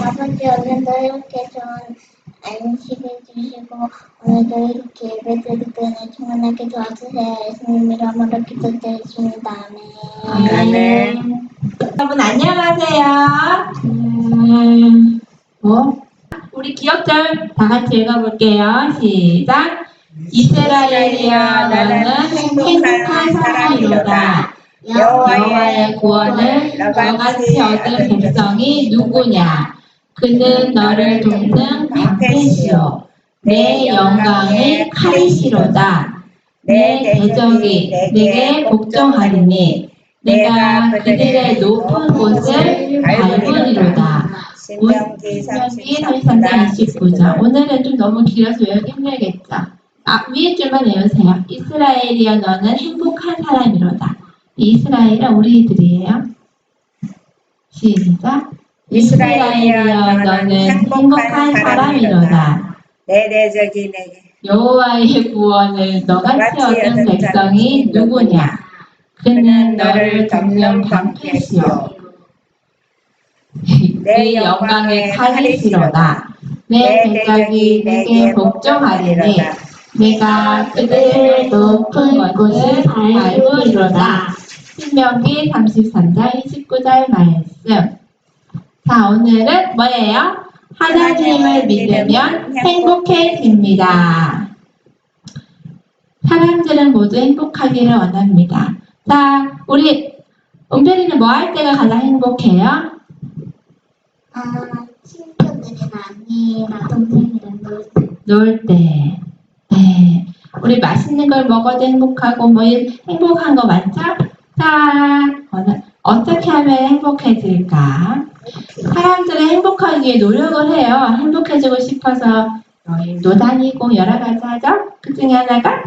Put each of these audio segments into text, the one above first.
아버지 오늘도 이렇게 좋은 안식을 주시고 오늘도 이렇게 예배드릴 때는 충만하게 도와주세요. 예수님 이름으로 기도드리십니다. 아멘. 아멘. 여러분 안녕하세요. 우리 기억절 다 같이 읽어볼게요. 시작. 이스라엘이여 너는 행복한 사람이로다. 여호와의 구원을 너같이 얻은 백성이 누구냐? 그는 너를 돕는 방패시요 내 영광의 칼이시로다. 내 대적이 내게 복종하리니 내가 그들의 높은 곳을 밟으리로다. 신명기 33장 29절. 오늘은 좀 너무 길어서 외우기 힘들겠죠? 위에 줄만 외우세요. 이스라엘이여 너는 행복한 사람이로다. 이스라엘은 우리들이에요. 시작. 이스라엘이여 너는 행복한 사람이로다. 내 대적이 내게 여호와의 구원을 너같이 얻은 백성이 누구냐? 그는 너를 돕는 방패시요 내 영광의 칼이시로다. 내 대적이 내게 복종하리니 내가 그들의 높은 곳을 밟으리로다. 신명기 33장 29절 말씀. 자, 오늘은 뭐예요? 하나님을 믿으면 행복해집니다. 사람들은 모두 행복하기를 원합니다. 자, 우리 은별이는 뭐 할 때가 가장 행복해요? 친구들이랑 언니랑 동생이랑 놀 때. 네. 우리 맛있는 걸 먹어도 행복하고 뭐 행복한 거 많죠? 자, 어떻게 하면 행복해질까? 사람들은 행복하기 위해 노력을 해요. 행복해지고 싶어서 여행도 다니고 여러 가지 하죠? 그 중에 하나가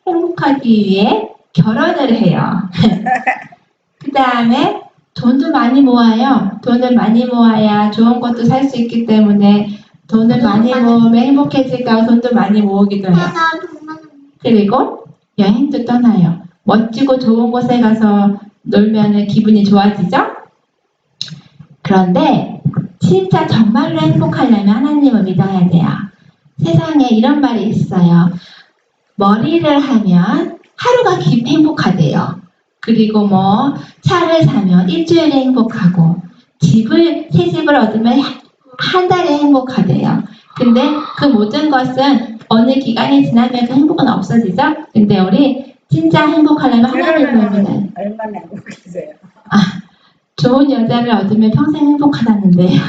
행복하기 위해 결혼을 해요. 그 다음에 돈도 많이 모아요. 돈을 많이 모아야 좋은 것도 살 수 있기 때문에 돈을 많이 모으면 행복해질까 돈도 많이 모으기도 해요. 그리고 여행도 떠나요. 멋지고 좋은 곳에 가서 놀면 기분이 좋아지죠? 그런데 진짜 정말로 행복하려면 하나님을 믿어야 돼요. 세상에 이런 말이 있어요. 머리를 하면 하루가 행복하대요. 그리고 뭐 차를 사면 일주일에 행복하고 새 집을 얻으면 한 달에 행복하대요. 근데 그 모든 것은 어느 기간이 지나면 그 행복은 없어지죠? 근데 우리 진짜 행복하려면 하나님을 믿어요. 얼마나 행복해져요? 좋은 여자를 얻으면 평생 행복하다는데요.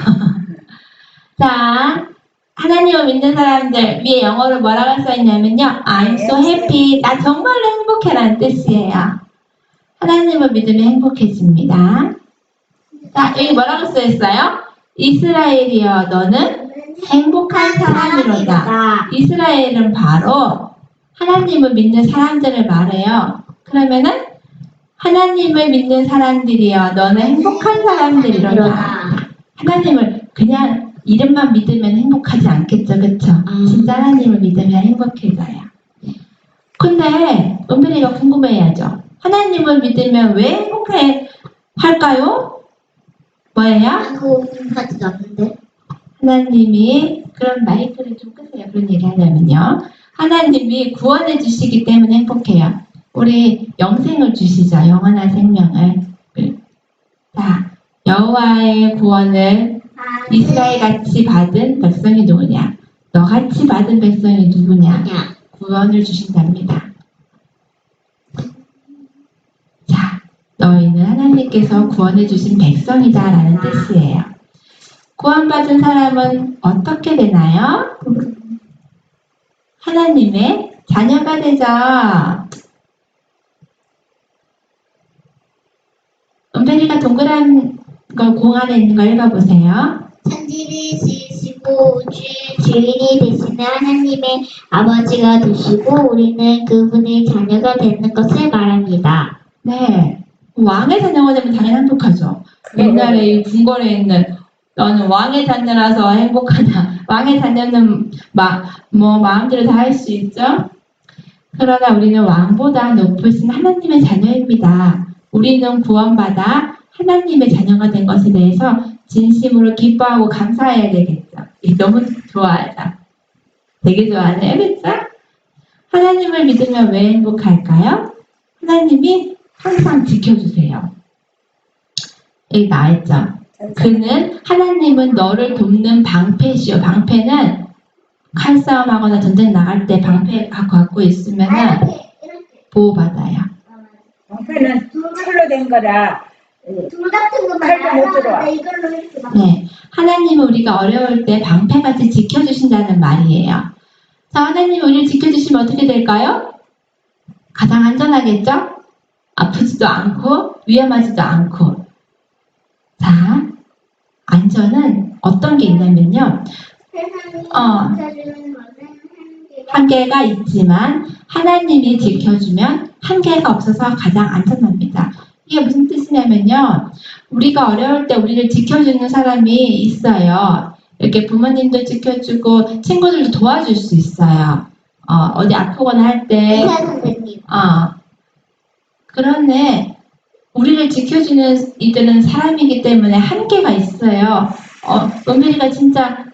자, 하나님을 믿는 사람들 위에 영어로 뭐라고 써있냐면요. I'm so happy. 나 정말로 행복해라는 뜻이에요. 하나님을 믿으면 행복해집니다. 자, 여기 뭐라고 써있어요? 이스라엘이여 너는 행복한 사람이로다. 이스라엘은 바로 하나님을 믿는 사람들을 말해요. 그러면은 하나님을 믿는 사람들이여 너는 행복한 사람들이로다. 하나님을 그냥 이름만 믿으면 행복하지 않겠죠, 그쵸? 진짜 하나님을 믿으면 행복해져요. 근데 은별이가 궁금해야죠. 하나님을 믿으면 왜 행복해 할까요? 뭐예요? 그거까지도 없는데. 하나님이 그런 마이크를 좀 끄세요. 그런 얘기 하려면요. 하나님이 구원해 주시기 때문에 행복해요. 우리 영생을 주시죠. 영원한 생명을. 자, 여호와의 구원을 이스라엘 같이 받은 백성이 누구냐? 너같이 받은 백성이 누구냐? 구원을 주신답니다. 자, 너희는 하나님께서 구원해 주신 백성이다라는 뜻이에요. 구원받은 사람은 어떻게 되나요? 하나님의 자녀가 되죠. 은별이가 동그란 걸 공 안에 있는 거 읽어보세요. 천지를 지으시고 우주의 주인이 되시는 하나님의 아버지가 되시고 우리는 그분의 자녀가 되는 것을 말합니다. 네. 왕의 자녀가 되면 당연히 행복하죠. 옛날에 이 궁궐에 있는 너는 왕의 자녀라서 행복하냐. 왕의 자녀는 마음대로 다 할 수 있죠. 그러나 우리는 왕보다 높으신 하나님의 자녀입니다. 우리는 구원받아 하나님의 자녀가 된 것에 대해서 진심으로 기뻐하고 감사해야 되겠죠. 너무 좋아하죠. 되게 좋아하네요. 그렇죠? 하나님을 믿으면 왜 행복할까요? 하나님이 항상 지켜주세요. 여기 나와있죠. 그는 하나님은 너를 돕는 방패시오. 방패는 칼싸움하거나 전쟁 나갈 때 방패 갖고 있으면은 보호받아요. 방패는 철로 된 거라 돌 같은 거 칼도 못 들어와. 이걸로 이렇게 막 네, 하나님은 우리가 어려울 때 방패같이 지켜주신다는 말이에요. 자, 하나님이 우리를 지켜주시면 어떻게 될까요? 가장 안전하겠죠? 아프지도 않고 위험하지도 않고. 자, 안전은 어떤 게 있냐면요. 세상이 어. 지켜주는 것은 한계가 있지만 하나님이 지켜주면 한계가 없어서 가장 안전합니다. 이게 무슨 뜻이냐면요. 우리가 어려울 때 우리를 지켜주는 사람이 있어요. 이렇게 부모님도 지켜주고 친구들도 도와줄 수 있어요. 어디 아프거나 할 때. 의사 선생님. 그런데 우리를 지켜주는 이들은 사람이기 때문에 한계가 있어요. 은별이가 진짜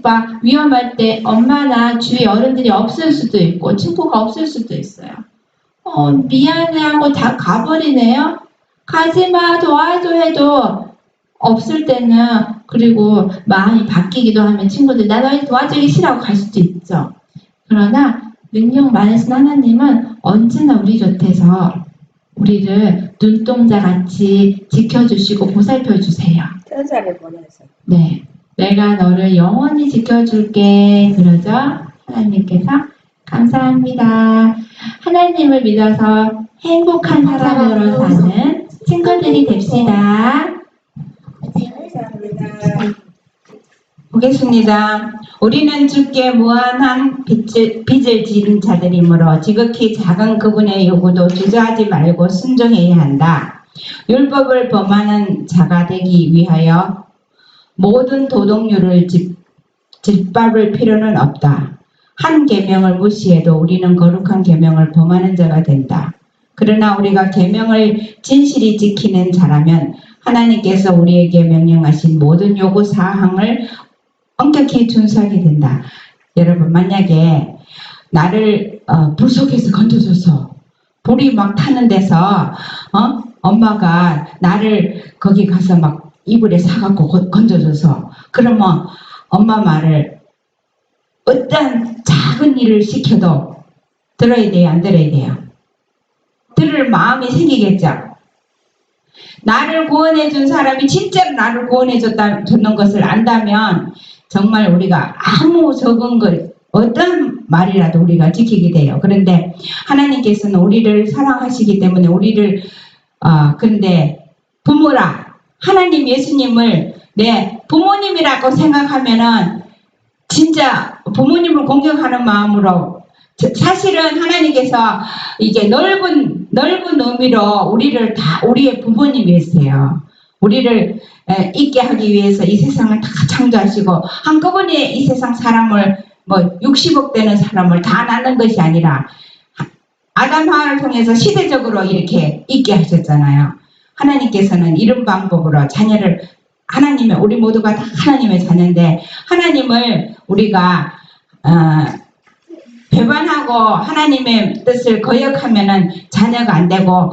막 위험할 때 엄마나 주위 어른들이 없을 수도 있고 친구가 없을 수도 있어요. 미안해하고 다 가버리네요. 가지마 도와줘 해도 없을 때는 그리고 마음이 바뀌기도 하면 친구들 나 너희 도와주기 싫어하고 갈 수도 있죠. 그러나 능력 많으신 하나님은 언제나 우리 곁에서 우리를 눈동자같이 지켜주시고 보살펴주세요. 천사를 보내서. 네, 내가 너를 영원히 지켜줄게. 그러죠? 하나님께서 감사합니다. 하나님을 믿어서 행복한 사람으로 사는 친구들이 됩시다. 감사합니다. 보겠습니다. 우리는 주께 무한한 빚을 지른 자들이므로 지극히 작은 그분의 요구도 주저하지 말고 순종해야 한다. 율법을 범하는 자가 되기 위하여 모든 도덕률을 짓밟을 필요는 없다. 한 계명을 무시해도 우리는 거룩한 계명을 범하는 자가 된다. 그러나 우리가 계명을 진실히 지키는 자라면 하나님께서 우리에게 명령하신 모든 요구 사항을 엄격히 준수하게 된다. 여러분, 만약에 나를 불 속에서 건져줘서 불이 막 타는 데서 엄마가 나를 거기 가서 막 이불에 사갖고 건져줘서 그러면 엄마 말을 어떤 작은 일을 시켜도 들어야 돼요, 안 들어야 돼요? 들을 마음이 생기겠죠. 나를 구원해 준 사람이 진짜로 나를 구원해 줬는 것을 안다면 정말 우리가 아무 적은 것 어떤 말이라도 우리가 지키게 돼요. 그런데 하나님께서는 우리를 사랑하시기 때문에 우리를 근데 부모라 하나님 예수님을 내 부모님이라고 생각하면은 진짜 부모님을 공경하는 마음으로 사실은 하나님께서 이게 넓은 의미로 우리를 다 우리의 부모님이세요. 우리를 있게 하기 위해서 이 세상을 다 창조하시고 한꺼번에 이 세상 사람을 60억 되는 사람을 다 낳는 것이 아니라 아담 하와를 통해서 시대적으로 이렇게 있게 하셨잖아요. 하나님께서는 이런 방법으로 자녀를 우리 모두가 다 하나님의 자녀인데 하나님을 우리가 배반하고 하나님의 뜻을 거역하면은 자녀가 안 되고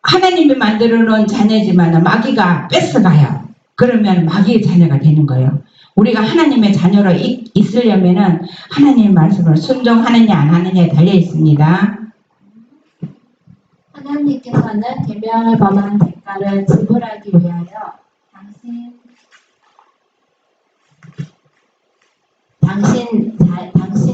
하나님이 만들어 놓은 자녀지만 마귀가 뺏어가요. 그러면 마귀의 자녀가 되는 거예요. 우리가 하나님의 자녀로 있으려면은 하나님의 말씀을 순종하느냐 안 하느냐에 달려 있습니다. 하나님께서는 계명을 범한 대가를 지불하기 위하여 당신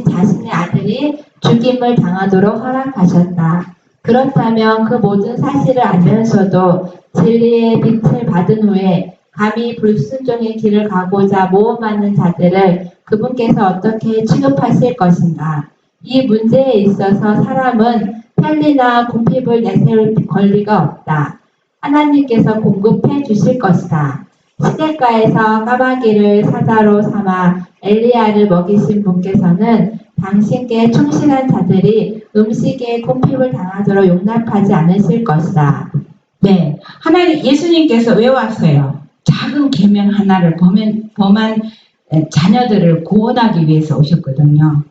자신의 아들이 죽임을 당하도록 허락하셨다. 그렇다면 그 모든 사실을 알면서도 진리의 빛을 받은 후에 감히 불순종의 길을 가고자 모험하는 자들을 그분께서 어떻게 취급하실 것인가? 이 문제에 있어서 사람은 편리나 궁핍을 내세울 권리가 없다. 하나님께서 공급해 주실 것이다. 시냇가에서 까마귀를 사자로 삼아 엘리야를 먹이신 분께서는 당신께 충실한 자들이 음식에 궁핍을 당하도록 용납하지 않으실 것이다. 네, 하나님 예수님께서 왜 왔어요? 작은 계명 하나를 범한 자녀들을 구원하기 위해서 오셨거든요.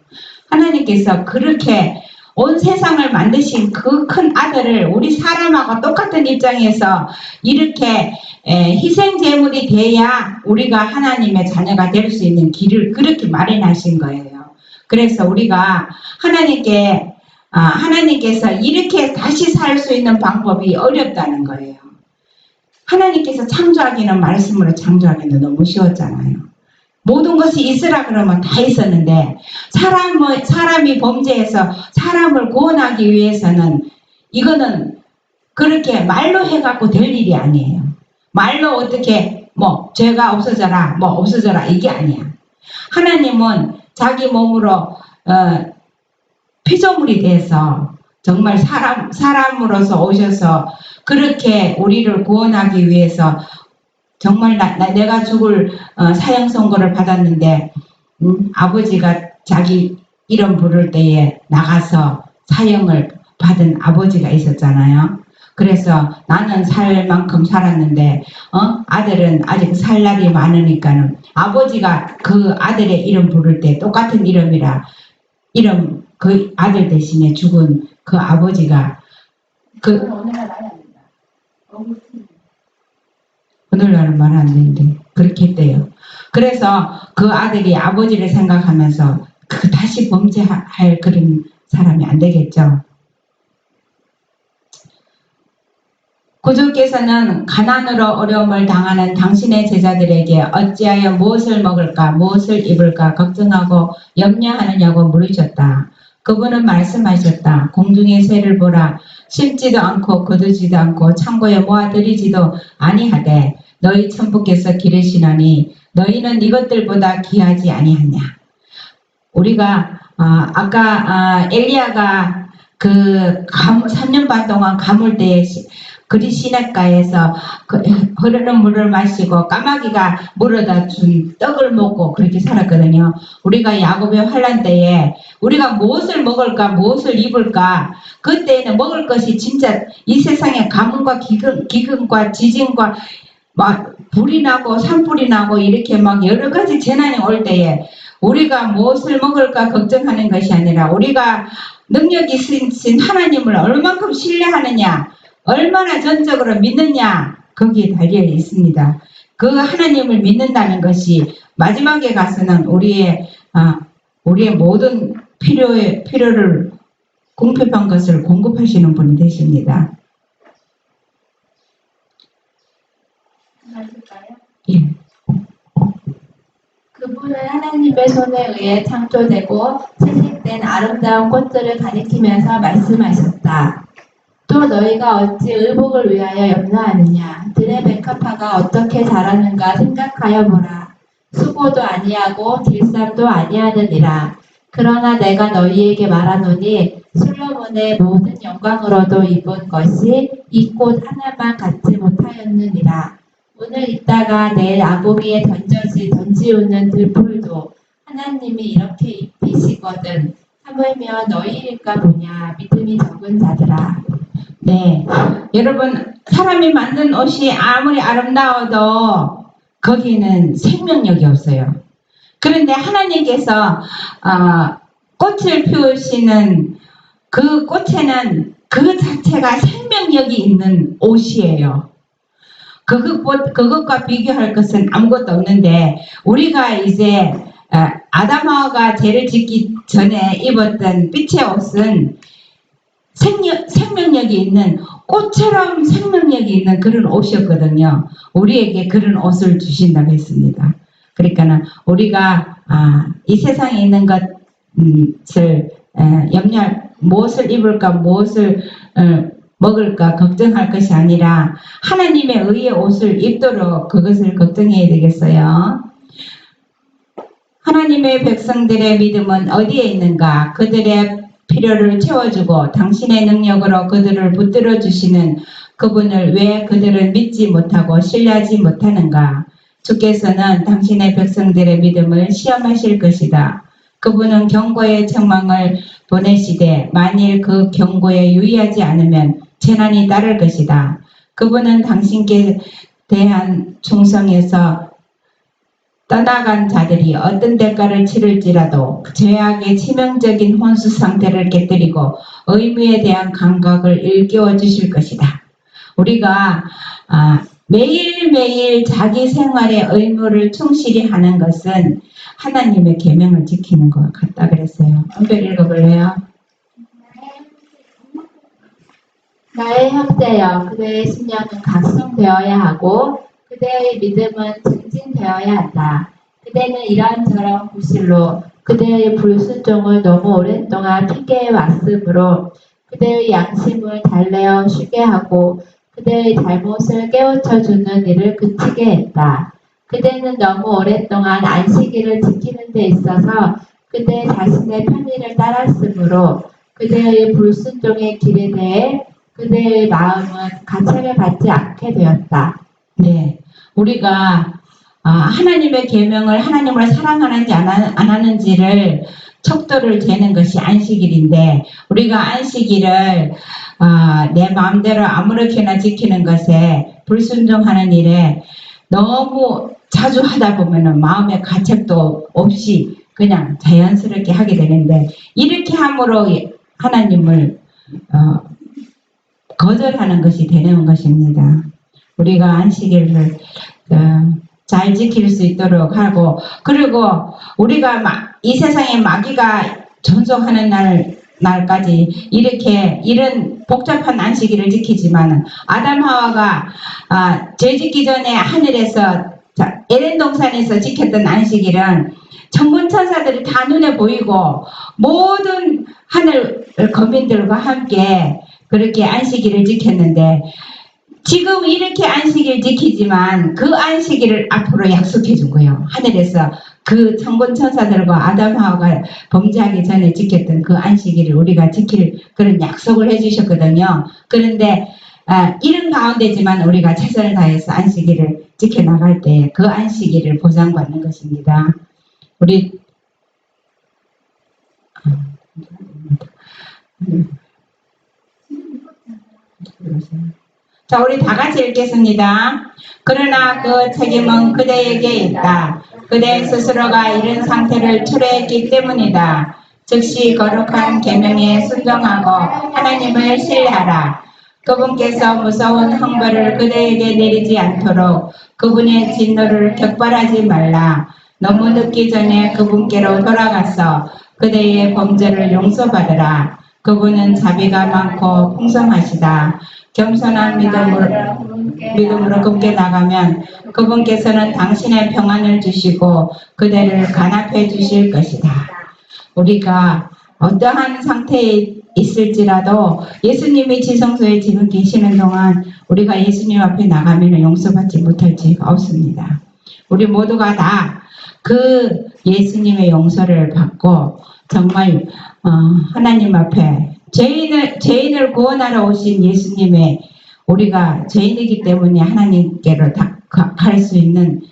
하나님께서 그렇게 온 세상을 만드신 그 큰 아들을 우리 사람하고 똑같은 입장에서 이렇게 희생 제물이 돼야 우리가 하나님의 자녀가 될 수 있는 길을 그렇게 마련하신 거예요. 그래서 우리가 하나님께서 이렇게 다시 살 수 있는 방법이 어렵다는 거예요. 하나님께서 창조하기는 말씀으로 창조하기는 너무 쉬웠잖아요. 모든 것이 있으라 그러면 다 있었는데 사람이 범죄해서 사람을 구원하기 위해서는 이거는 그렇게 말로 해갖고 될 일이 아니에요. 말로 어떻게 죄가 없어져라 없어져라 이게 아니야. 하나님은 자기 몸으로 피조물이 돼서 정말 사람으로서 오셔서 그렇게 우리를 구원하기 위해서 정말 내가 죽을 사형 선고를 받았는데 아버지가 자기 이름 부를 때에 나가서 사형을 받은 아버지가 있었잖아요. 그래서 나는 살 만큼 살았는데 아들은 아직 살 날이 많으니까는 아버지가 그 아들의 이름 부를 때 똑같은 이름이라 그 아들 대신에 죽은 그 아버지가 오늘날 말이 안 된다. 오늘날은 말 안 되는데 그렇게 했대요. 그래서 그 아들이 아버지를 생각하면서 다시 범죄할 그런 사람이 안 되겠죠. 구주께서는 가난으로 어려움을 당하는 당신의 제자들에게 어찌하여 무엇을 먹을까 무엇을 입을까 걱정하고 염려하느냐고 물으셨다. 그분은 말씀하셨다. 공중의 새를 보라. 심지도 않고 거두지도 않고 창고에 모아들이지도 아니하되 너희 천부께서 기르시나니 너희는 이것들보다 귀하지 아니하냐. 우리가 아까 엘리야가 그 3년 반 동안 가물 때에 그리 시냇가에서 흐르는 물을 마시고 까마귀가 물어다 준 떡을 먹고 그렇게 살았거든요. 우리가 야곱의 환란 때에 우리가 무엇을 먹을까 무엇을 입을까 그때는 먹을 것이 진짜 이 세상에 가뭄과 기근과 지진과 막 불이 나고 산불이 나고 이렇게 막 여러 가지 재난이 올 때에 우리가 무엇을 먹을까 걱정하는 것이 아니라 우리가 능력 있으신 하나님을 얼만큼 신뢰하느냐 얼마나 전적으로 믿느냐 거기에 달려 있습니다. 그 하나님을 믿는다는 것이 마지막에 가서는 우리의 모든 필요를 궁핍한 것을 공급하시는 분이 되십니다. 맞을까요? 예. 그분은 하나님의 손에 의해 창조되고 채식된 아름다운 꽃들을 가리키면서 말씀하셨다. 또 너희가 어찌 의복을 위하여 염려하느냐. 들의 백합화가 어떻게 자라는가 생각하여 보라. 수고도 아니하고 길쌈도 아니하느니라. 그러나 내가 너희에게 말하노니 솔로몬의 모든 영광으로도 입은 것이 이 꽃 하나만 갖지 못하였느니라. 오늘 있다가 내일 아궁이에 던지우는 들풀도 하나님이 이렇게 입히시거든. 하물며 너희일까 보냐. 믿음이 적은 자들아. 네, 여러분 사람이 만든 옷이 아무리 아름다워도 거기는 생명력이 없어요. 그런데 하나님께서 꽃을 피우시는 그 꽃에는 그 자체가 생명 생명력이 있는 옷이에요. 그것과 비교할 것은 아무것도 없는데 우리가 이제 아담하와가 죄를 짓기 전에 입었던 빛의 옷은 생명력이 있는 꽃처럼 생명력이 있는 그런 옷이었거든요. 우리에게 그런 옷을 주신다고 했습니다. 그러니까는 우리가 이 세상에 있는 것을 무엇을 입을까 무엇을 먹을까 걱정할 것이 아니라 하나님의 의의 옷을 입도록 그것을 걱정해야 되겠어요. 하나님의 백성들의 믿음은 어디에 있는가? 그들의 필요를 채워주고 당신의 능력으로 그들을 붙들어 주시는 그분을 왜 그들은 믿지 못하고 신뢰하지 못하는가? 주께서는 당신의 백성들의 믿음을 시험하실 것이다. 그분은 경고의 책망을 보내시되 만일 그 경고에 유의하지 않으면 재난이 따를 것이다. 그분은 당신께 대한 충성에서 떠나간 자들이 어떤 대가를 치를지라도 죄악의 치명적인 혼수 상태를 깨뜨리고 의무에 대한 감각을 일깨워 주실 것이다. 우리가 매일매일 자기 생활의 의무를 충실히 하는 것은 하나님의 계명을 지키는 것 같다 그랬어요. 한번 읽어볼래요? 나의 형제여, 그대의 심령은 각성되어야 하고 그대의 믿음은 증진되어야 한다. 그대는 이런저런 구실로 그대의 불순종을 너무 오랫동안 핑계해 왔으므로 그대의 양심을 달래어 쉬게 하고 그대의 잘못을 깨우쳐주는 일을 그치게 했다. 그대는 너무 오랫동안 안식일을 지키는 데 있어서 그대 자신의 편의를 따랐으므로 그대의 불순종의 길에 대해 그대의 마음은 가책을 받지 않게 되었다. 네, 우리가 하나님의 계명을 하나님을 사랑하는지 안 하는지를 척도를 재는 것이 안식일인데 우리가 안식일을 내 마음대로 아무렇게나 지키는 것에 불순종하는 일에 너무 자주 하다 보면은 마음의 가책도 없이 그냥 자연스럽게 하게 되는데 이렇게 함으로 하나님을 거절하는 것이 되는 것입니다. 우리가 안식일을 잘 지킬 수 있도록 하고 그리고 우리가 이 세상에 마귀가 존속하는 날까지 이렇게 이런 복잡한 안식일을 지키지만 아담 하와가 죄 짓기 전에 하늘에서 에덴 동산에서 지켰던 안식일은 천군 천사들이 다 눈에 보이고 모든 하늘 거민들과 함께 그렇게 안식일을 지켰는데 지금 이렇게 안식일 지키지만 그 안식일을 앞으로 약속해 준 거예요. 하늘에서 그 천군 천사들과 아담 하와가 범죄하기 전에 지켰던 그 안식일을 우리가 지킬 그런 약속을 해주셨거든요. 그런데 이런 가운데지만 우리가 최선을 다해서 안식일을 지켜나갈 때 그 안식일을 보상받는 것입니다. 우리 자, 우리 다 같이 읽겠습니다. 그러나 그 책임은 그대에게 있다. 그대 스스로가 이런 상태를 초래했기 때문이다. 즉시 거룩한 계명에 순종하고 하나님을 신뢰하라. 그분께서 무서운 형벌을 그대에게 내리지 않도록 그분의 진노를 격발하지 말라. 너무 늦기 전에 그분께로 돌아가서 그대의 범죄를 용서받으라. 그분은 자비가 많고 풍성하시다. 겸손한 믿음으로 굳게 나가면 그분께서는 당신의 평안을 주시고 그대를 간합해 주실 것이다. 우리가 어떠한 상태에 있을지라도 예수님이 지성소에 지금 계시는 동안 우리가 예수님 앞에 나가면 용서받지 못할 죄가 없습니다. 우리 모두가 다 그 예수님의 용서를 받고 정말 하나님 앞에 죄인을 구원하러 오신 예수님의 우리가 죄인이기 때문에 하나님께로 갈 수 있는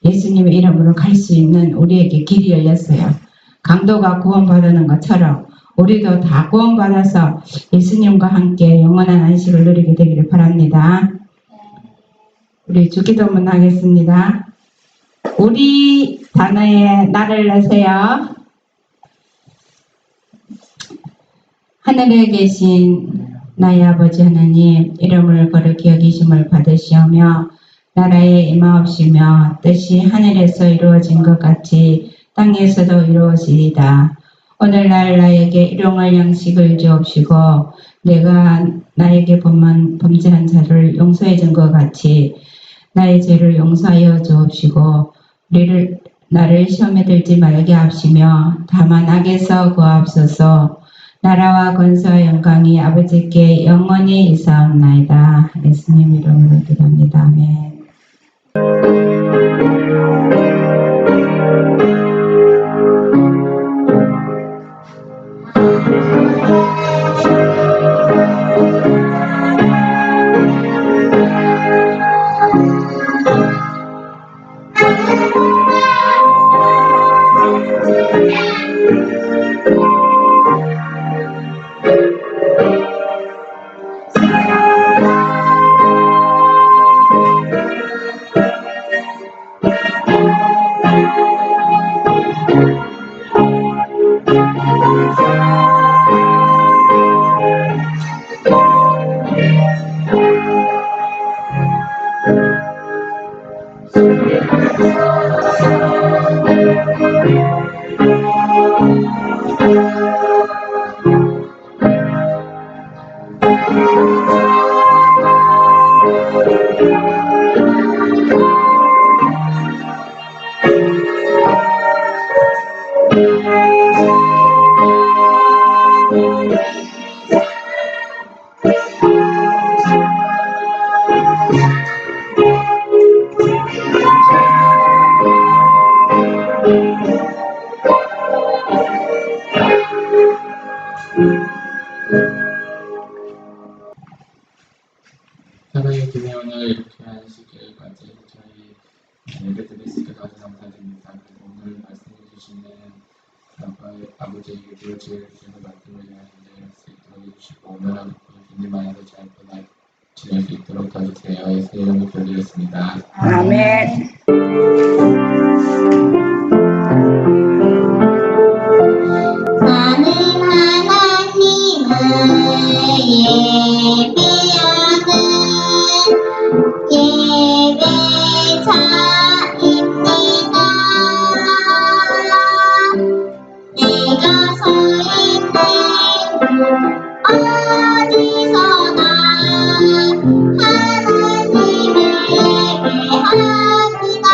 예수님의 이름으로 갈 수 있는 우리에게 길이 열렸어요. 강도가 구원받는 것처럼 우리도 다 구원받아서 예수님과 함께 영원한 안식을 누리게 되기를 바랍니다. 우리 주기도문 하겠습니다. 우리 단어에 나를 넣으세요. 하늘에 계신 나의 아버지 하나님, 이름을 거룩히 여기심을 받으시오며 나라에 임하옵시며 뜻이 하늘에서 이루어진 것 같이 땅에서도 이루어지이다. 오늘날 나에게 일용할 양식을 주옵시고 내가 나에게 범죄한 자를 용서해 준 것 같이 나의 죄를 용서하여 주옵시고 나를 시험에 들지 말게 하시며 다만 악에서 구하옵소서. 나라와 권세와 영광이 아버지께 영원히 있사옵나이다. 예수님 이름으로 기도합니다. 아멘. 사랑의 김혜원을 이렇게 하시길 같이 저희 예배드릴 수 있게 도와주셔서 감사드립니다. 그리고 오늘 말씀해 주시는 아버지에게 제일 주시는 말씀을 전할 수 있도록 해주시고 오늘 하루 주님 안에서 잘 지낼 수 있도록 도와주세요. 예수의 이름으로 기도드렸습니다. 아멘. 나는 하나님을 예배하는 예배자입니다. 내가 서 있는 어디서나 하나님을 예배합니다.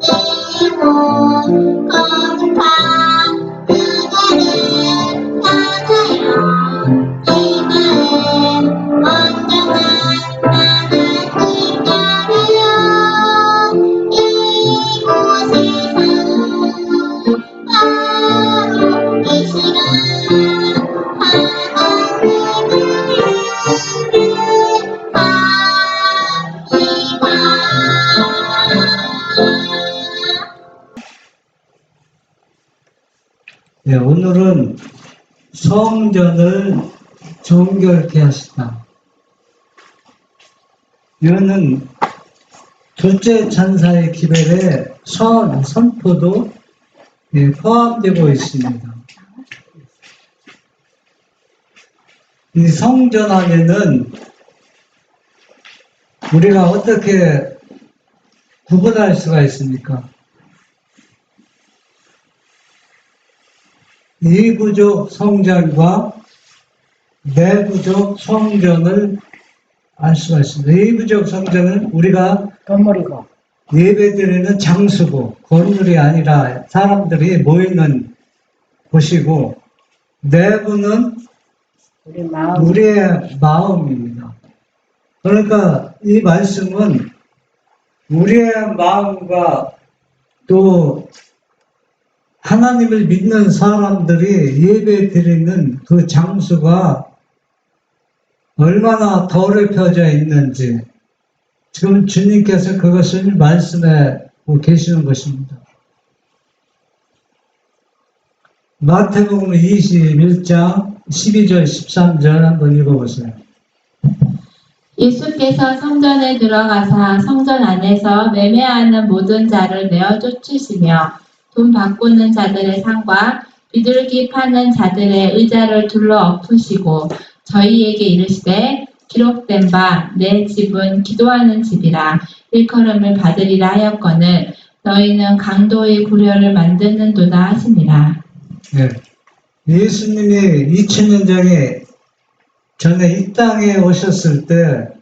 내 몸 거룩한 그대를 향하여 내 마음 온전한 하나님 따라요. 이곳에서 바로 이 시간 하나님을 예배합니다. 네, 오늘은 성전을 정결케 하시다. 이거는 둘째 찬사의 기별에 선포도 포함되고 있습니다. 이 성전 안에는 우리가 어떻게 구분할 수가 있습니까? 이부족 성전과 내부족 성전을 알 수가 있습니다. 이부족 성전은 우리가 건물이고 예배드리는 장소고 건물이 아니라 사람들이 모이는 곳이고 내부는 우리 마음 우리의 마음입니다. 그러니까 이 말씀은 우리의 마음과 또 하나님을 믿는 사람들이 예배 드리는 그 장소가 얼마나 더럽혀져 있는지 지금 주님께서 그것을 말씀해 계시는 것입니다. 마태복음 21장 12절 13절 한번 읽어보세요. 예수께서 성전에 들어가사 성전 안에서 매매하는 모든 자를 내어 쫓으시며 돈 바꾸는 자들의 상과 비둘기 파는 자들의 의자를 둘러 엎으시고 저희에게 이르시되 기록된 바 내 집은 기도하는 집이라 일컬음을 받으리라 하였거늘 너희는 강도의 구려를 만드는도다 하시니라. 예. 예수님이 2000년 전에 이 땅에 오셨을 때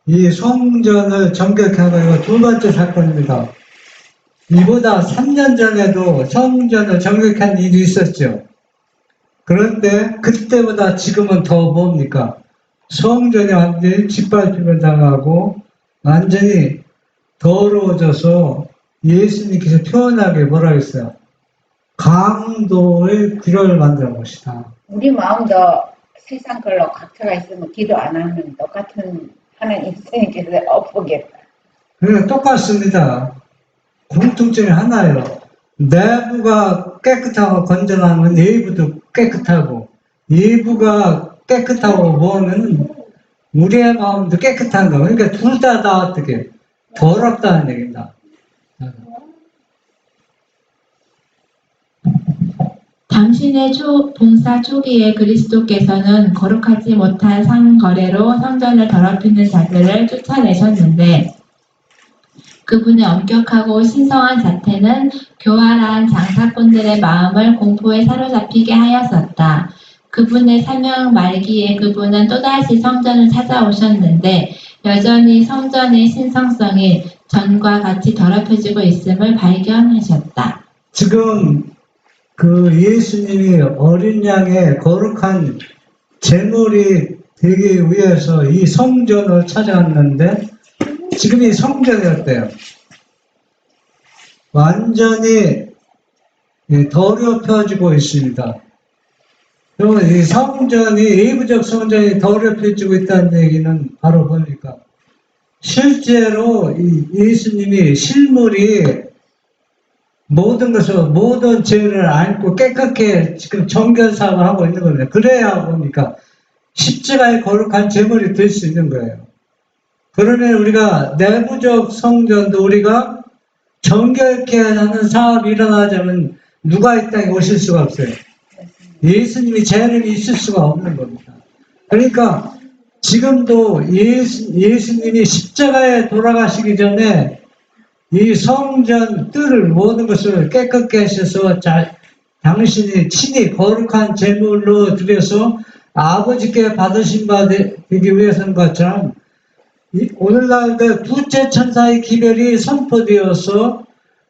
이 성전을 정결케하는 이거 두 번째 사건입니다. 이보다 3년 전에도 성전을 정결케한 일이 있었죠. 그런데 그때보다 지금은 더 뭡니까? 성전이 완전히 짓밟힘을 당하고 완전히 더러워져서 예수님께서 표현하게 뭐라 했어요? 강도의 구려를 만드는 것이다. 우리 마음도 세상 걸로 각처가 있으면 기도 안 하면 똑같은 하나님 있으니까 엎으겠다. 그러니까 똑같습니다. 공통점이 하나예요. 내부가 깨끗하고 건전하면 내부도 깨끗하고, 내부가 깨끗하고 보면 우리의 마음도 깨끗한 거. 그러니까 둘 다 어떻게 더럽다는 얘기입니다. 당신의 봉사 초기에 그리스도께서는 거룩하지 못한 상거래로 성전을 더럽히는 자들을 쫓아내셨는데 그분의 엄격하고 신성한 자태는 교활한 장사꾼들의 마음을 공포에 사로잡히게 하였었다. 그분의 사명 말기에 그분은 또다시 성전을 찾아오셨는데 여전히 성전의 신성성이 전과 같이 더럽혀지고 있음을 발견하셨다. 지금 그 예수님이 어린 양의 거룩한 제물이 되기 위해서 이 성전을 찾아왔는데 지금 이 성전이 어때요? 완전히 더럽혀지고 있습니다. 그러면 이 성전이, 외부적 성전이 더럽혀지고 있다는 얘기는 바로 뭡니까? 실제로 이 예수님이 실물이 모든 것을, 모든 죄를 안고 깨끗하게 지금 정결사업을 하고 있는 겁니다. 그래야 뭡니까? 십자가의 거룩한 제물이 될 수 있는 거예요. 그러면 우리가 내부적 성전도 우리가 정결케 하는 사업이 일어나자면 누가 이 땅에 오실 수가 없어요. 예수님이 죄는 있을 수가 없는 겁니다. 그러니까 지금도 예수님이 십자가에 돌아가시기 전에 이 성전 뜰을 모든 것을 깨끗게 하셔서 당신이 친히 거룩한 제물로 드려서 아버지께 받으신 바 되기 위해서인 것처럼 오늘날 그 두째 천사의 기별이 선포되어서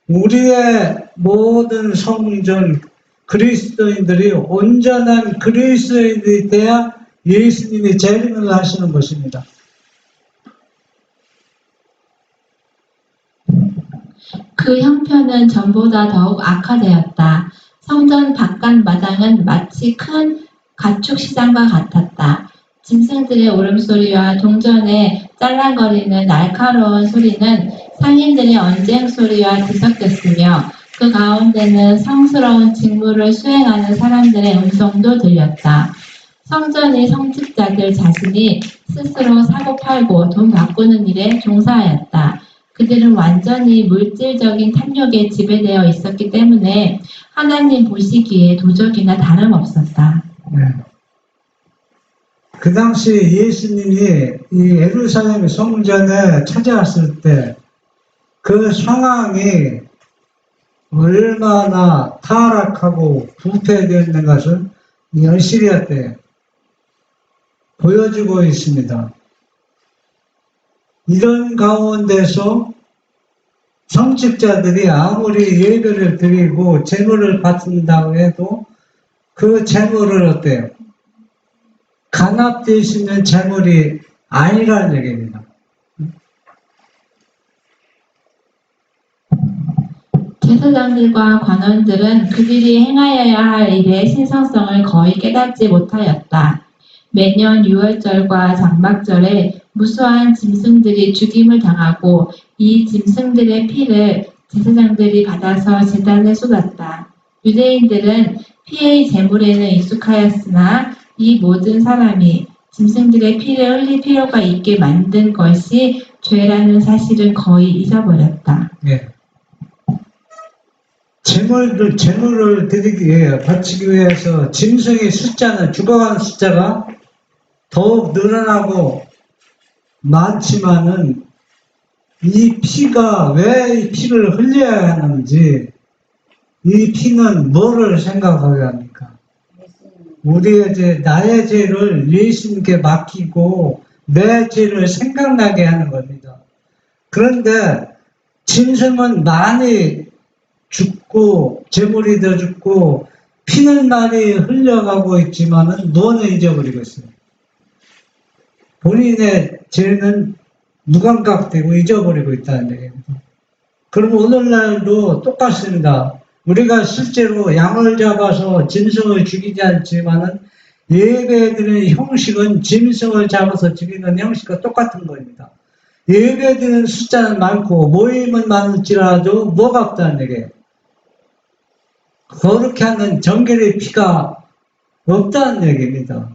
우리의 모든 성전 그리스도인들이 온전한 그리스도인들이 돼야 예수님이 재림을 하시는 것입니다. 그 형편은 전보다 더욱 악화되었다. 성전 바깥 마당은 마치 큰 가축 시장과 같았다. 짐승들의 울음소리와 동전의 짤랑거리는 날카로운 소리는 상인들의 언쟁 소리와 뒤섞였으며 그 가운데는 성스러운 직무를 수행하는 사람들의 음성도 들렸다. 성전의 성직자들 자신이 스스로 사고 팔고 돈 바꾸는 일에 종사하였다. 그들은 완전히 물질적인 탐욕에 지배되어 있었기 때문에 하나님 보시기에 도적이나 다름없었다. 네. 그 당시 예수님이 이 예루살렘 성전에 찾아왔을 때 그 상황이 얼마나 타락하고 부패되어 있는 것을 시리아 때 보여주고 있습니다. 이런 가운데서 성직자들이 아무리 예배를 드리고 제물을 바친다고 해도 그 제물을 어때요? 간합되어 있는 제물이 아니라는 얘기입니다. 제사장들과 관원들은 그들이 행하여야 할 일의 신성성을 거의 깨닫지 못하였다. 매년 6월절과 장막절에 무수한 짐승들이 죽임을 당하고 이 짐승들의 피를 제사장들이 받아서 제단에 쏟았다. 유대인들은 피의 제물에는 익숙하였으나 이 모든 사람이 짐승들의 피를 흘릴 필요가 있게 만든 것이 죄라는 사실은 거의 잊어버렸다. 예. 재물을 드리기 위해, 바치기 위해서 짐승의 숫자는, 죽어가는 숫자가 더욱 늘어나고 많지만은, 이 피가 왜 이 피를 흘려야 하는지, 이 피는 뭐를 생각하게 합니까? 우리의 나의 죄를 예수님께 맡기고 내 죄를 생각나게 하는 겁니다. 그런데 짐승은 많이 죽고 재물이 더 죽고 피는 많이 흘려가고 있지만은 무언을 잊어버리고 있어요. 본인의 죄는 무감각되고 잊어버리고 있다는 얘기입니다. 그럼 오늘날도 똑같습니다. 우리가 실제로 양을 잡아서 짐승을 죽이지 않지만은 예배드리는 형식은 짐승을 잡아서 죽이는 형식과 똑같은 겁니다. 예배드리는 숫자는 많고 모임은 많을지라도 뭐가 없다는 얘기예요. 그렇게 하는 정결의 피가 없다는 얘기입니다.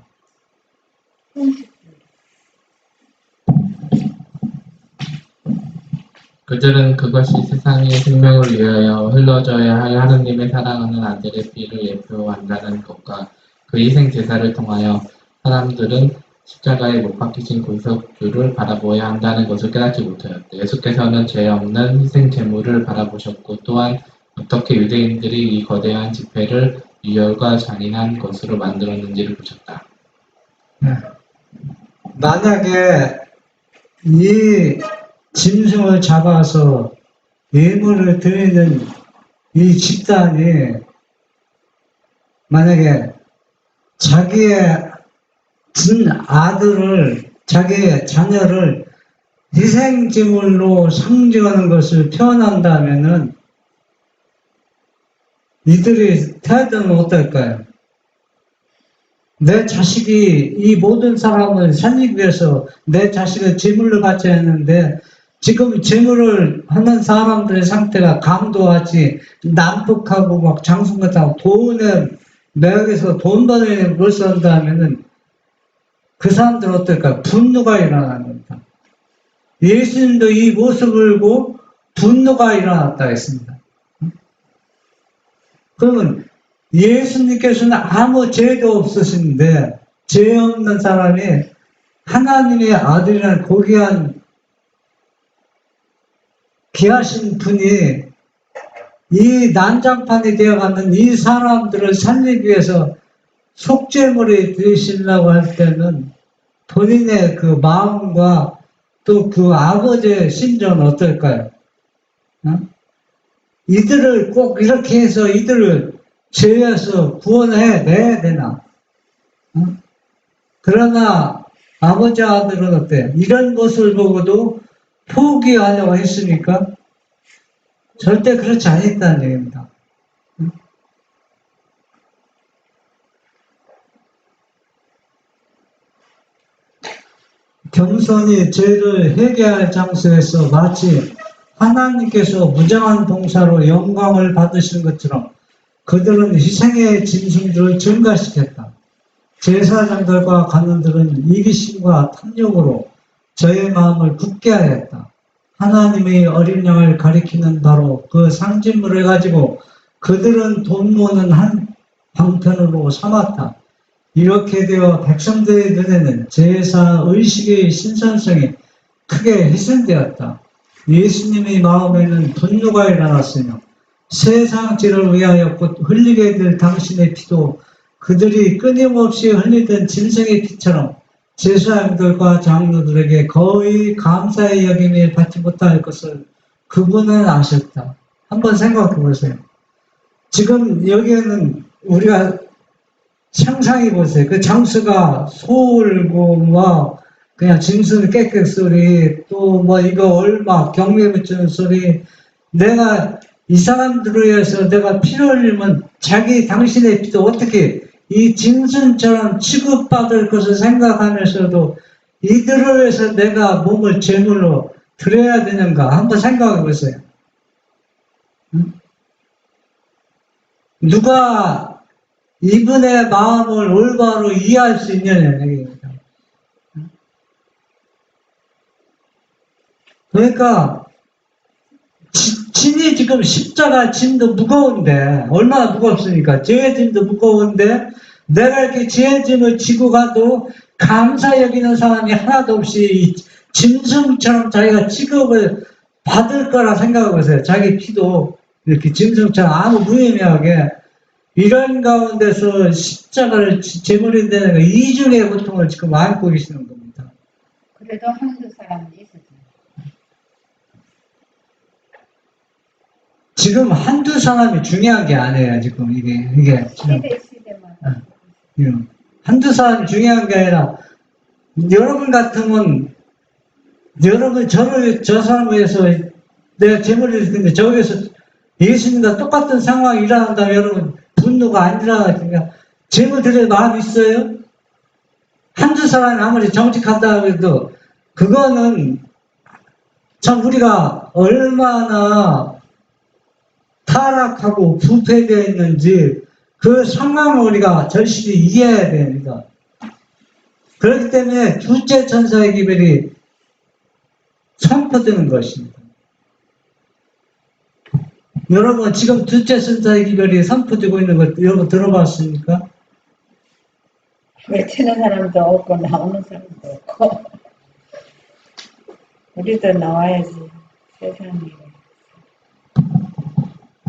그들은 그것이 세상의 생명을 위하여 흘러져야 할 하느님의 사랑하는 아들의 피를 예표한다는 것과 그 희생 제사를 통하여 사람들은 십자가에 못 박히신 구속주를 바라보아야 한다는 것을 깨닫지 못하였다. 예수께서는 죄 없는 희생 제물을 바라보셨고 또한 어떻게 유대인들이 이 거대한 집회를 유혈과 잔인한 것으로 만들었는지를 보셨다. 만약에 이 짐승을 잡아서 예물을 드리는 이 집단이 만약에 자기의 아들을, 자기의 자녀를 희생제물로 상징하는 것을 표현한다면은 이들의 태도는 어떨까요? 내 자식이 이 모든 사람을 살리기 위해서 내 자식을 제물로 바쳐야 했는데 지금 제물을 하는 사람들의 상태가 강도하지 난폭하고 막 장승같다고 돈에 매각해서 돈 버는 것을 한다면은 그 사람들은 어떨까요? 분노가 일어나는 겁니다. 예수님도 이 모습을 보고 분노가 일어났다 했습니다. 그러면 예수님께서는 아무 죄도 없으신데 죄 없는 사람이 하나님의 아들이라는 고귀한 귀하신 분이 이 난장판이 되어가는 이 사람들을 살리기 위해서 속죄물이 되시려고 할 때는 본인의 그 마음과 또 그 아버지의 심정은 어떨까요? 이들을 꼭 이렇게 해서 이들을 죄에서 구원해내야 되나? 그러나 아버지 아들은 어때? 이런 모습을 보고도 포기하려고 했습니까? 절대 그렇지 않았다는 얘기입니다. 겸손히 죄를 회개할 장소에서 마치 하나님께서 무장한 봉사로 영광을 받으시는 것처럼 그들은 희생의 짐승들을 증가시켰다. 제사장들과 관원들은 이기심과 탐욕으로 저의 마음을 굳게 하였다. 하나님의 어린 양을 가리키는 바로 그 상징물을 가지고 그들은 돈 모는 한 방편으로 삼았다. 이렇게 되어 백성들의 눈에는 제사 의식의 신선성이 크게 훼손되었다. 예수님의 마음에는 분노가 일어났으며 세상 죄를 위하여 곧 흘리게 될 당신의 피도 그들이 끊임없이 흘리던 짐승의 피처럼 제사장들과 장로들에게 거의 감사의 여김을 받지 못할 것을 그분은 아셨다. 한번 생각해 보세요. 지금 여기에는 우리가 상상해 보세요. 그 장수가 소울고 뭐 그냥 짐승 깨끗 소리 또 뭐 이거 얼마 경매 붙이는 소리 내가 이 사람들을 위해서 내가 피를 흘리면 자기 당신의 피도 어떻게 이 짐승처럼 취급받을 것을 생각하면서도 이들을 위해서 내가 몸을 제물로 드려야 되는가 한번 생각해 보세요. 누가 이분의 마음을 올바로 이해할 수 있느냐는 얘기입니다. 그러니까 진이 지금 십자가 짐도 무거운데, 얼마나 무겁습니까? 죄의 짐도 무거운데, 내가 이렇게 죄의 짐을 지고 가도 감사 여기는 사람이 하나도 없이 짐승처럼 자기가 취급을 받을 거라 생각하고 있어요. 자기 피도 이렇게 짐승처럼 아무 무의미하게 이런 가운데서 십자가를 제물이 되는 거 이중의 고통을 지금 안고 계시는 겁니다. 그래도 한두 사람은 있었죠. 지금 한두 사람이 중요한 게 아니에요. 지금 이게 지금 시대마다. 한두 사람이 중요한 게 아니라 여러분 같으면 여러분 저 사람을 위해서 내가 제물을 드는데 저기서 예수님과 똑같은 상황이 일어난다면 여러분 분노가 안 일어나니까 제물 드릴 마음이 있어요? 한두 사람이 아무리 정직하다 해도 그거는 참 우리가 얼마나 타락하고 부패되어 있는지 그 상황을 우리가 절실히 이해해야 됩니다. 그렇기 때문에 둘째 천사의 기별이 선포되는 것입니다. 여러분 지금 둘째 천사의 기별이 선포되고 있는 것 여러분 들어봤습니까? 외치는 사람도 없고 나오는 사람도 없고 우리도 나와야지 세상에.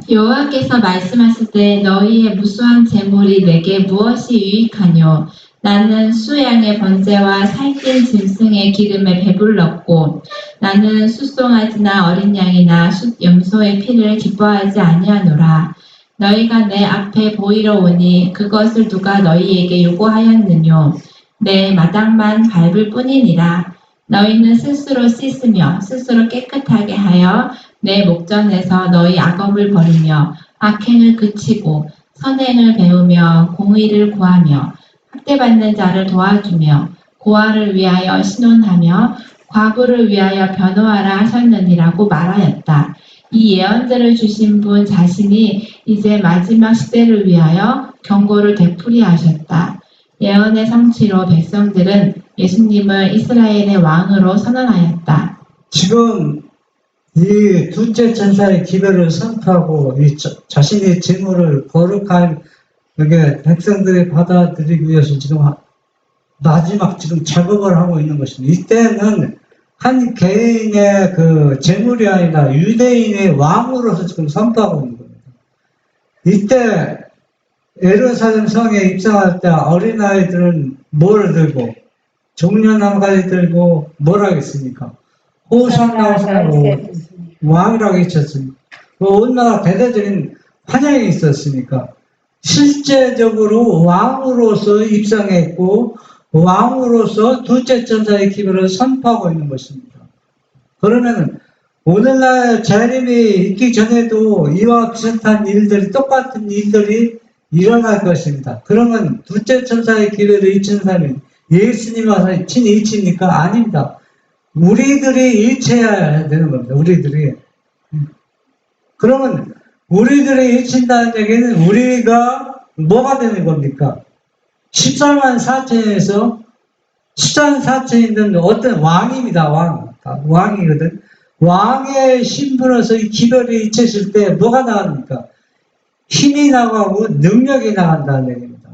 여호와께서 말씀하실 때 너희의 무수한 재물이 내게 무엇이 유익하뇨? 나는 수양의 번제와 살찐 짐승의 기름에 배불렀고 나는 숫송아지나 어린 양이나 염소의 피를 기뻐하지 아니하노라. 너희가 내 앞에 보이러 오니 그것을 누가 너희에게 요구하였느뇨? 내 마당만 밟을 뿐이니라. 너희는 스스로 씻으며 스스로 깨끗하게 하여 내 목전에서 너희 악업을 버리며 악행을 그치고 선행을 배우며 공의를 구하며 학대받는 자를 도와주며 고아를 위하여 신원하며 과부를 위하여 변호하라 하셨느니라고 말하였다. 이 예언들을 주신 분 자신이 이제 마지막 시대를 위하여 경고를 되풀이하셨다. 예언의 성취로 백성들은 예수님을 이스라엘의 왕으로 선언하였다. 지금 이 둘째 천사의 기별을 선포하고 이 자신의 재물을 거룩한 이게 백성들이 받아들이기 위해서 지금 마지막 지금 작업을 하고 있는 것입니다. 이때는 한 개인의 그 재물이 아니라 유대인의 왕으로서 지금 선포하고 있는 겁니다. 이때 예루살렘 성에 입성할 때 어린아이들은 뭐를 들고 종려나무까지 들고 뭘 하겠습니까? 호산나 왕이라고 외쳤습니다. 얼마나 대대적인 환영이 있었습니까? 실제적으로 왕으로서 입성했고 왕으로서 둘째 천사의 기별을 선포하고 있는 것입니다. 그러면 오늘날 재림이 있기 전에도 이와 비슷한 일들이 똑같은 일들이 일어날 것입니다. 그러면 둘째 천사의 기별을 잊힌 사람이 예수님과 친히 일치입니까? 아닙니다. 우리들이 일치해야 되는 겁니다. 우리들이. 그러면 우리들이 일친다는 얘기는 우리가 뭐가 되는 겁니까? 14만 4천에서 14만 4천이든 어떤 왕입니다. 왕이거든. 왕의 신분으로서 이 기별이 잊혀질 때 뭐가 나갑니까? 힘이 나가고 능력이 나간다는 얘기입니다.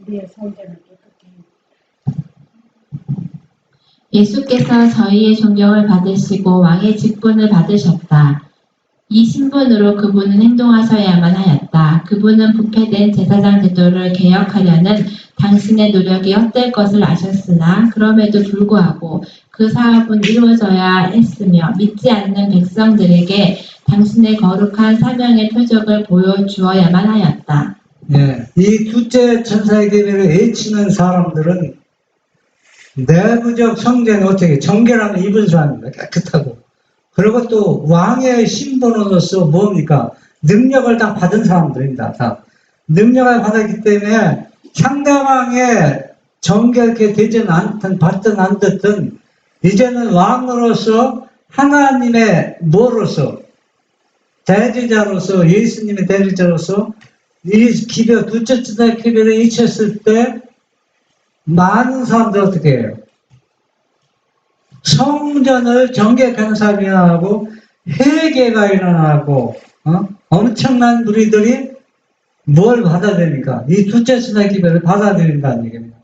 우리의 성전을 깨끗게 예수께서 저희의 존경을 받으시고 왕의 직분을 받으셨다. 이 신분으로 그분은 행동하셔야만 하였다. 그분은 부패된 제사장 제도를 개혁하려는 당신의 노력이 헛될 것을 아셨으나 그럼에도 불구하고 그 사업은 이루어져야 했으며 믿지 않는 백성들에게 당신의 거룩한 사명의 표적을 보여주어야만 하였다. 네, 이 둘째 천사의 계명을 외치는 사람들은 내부적 성전이 어떻게 정결함을 입은 사람입니다. 깨끗하고. 그리고 또 왕의 신분으로서 뭡니까? 능력을 다 받은 사람들입니다. 다. 능력을 받았기 때문에 상대방의 정결케 되지는 않든 받든 안 듣든 이제는 왕으로서 하나님의 뭐로서 대리자로서 예수님의 대리자로서 이 기별 둘째 천사의 기별을 잊혔을 때 많은 사람들 어떻게 해요? 성전을 정결하는 사람이 일어나고 회개가 일어나고 엄청난 무리들이 뭘 받아들입니까? 이 둘째 신앙 기별을 받아들인다는 얘기입니다.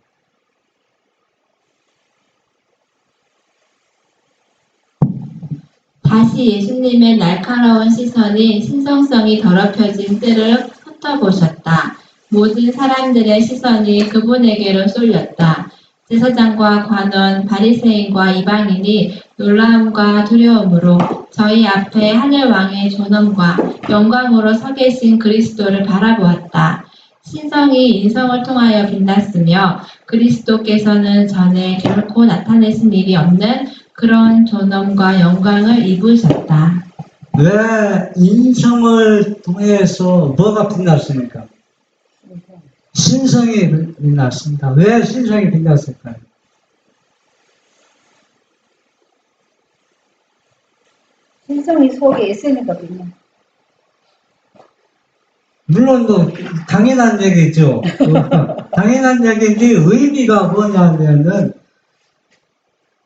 다시 예수님의 날카로운 시선이 신성성이 더럽혀진 뜰을 훑어보셨다. 모든 사람들의 시선이 그분에게로 쏠렸다. 제사장과 관원, 바리새인과 이방인이 놀라움과 두려움으로 저희 앞에 하늘왕의 존엄과 영광으로 서 계신 그리스도를 바라보았다. 신성이 인성을 통하여 빛났으며 그리스도께서는 전에 결코 나타내신 일이 없는 그런 존엄과 영광을 입으셨다. 왜 인성을 통해서 뭐가 빛났습니까? 신성이 빛났습니다. 왜 신성이 빛났을까요? 신성이 속에 있으니거든요. 물론 뭐 당연한 얘기죠. 당연한 얘기인데 의미가 뭐냐면은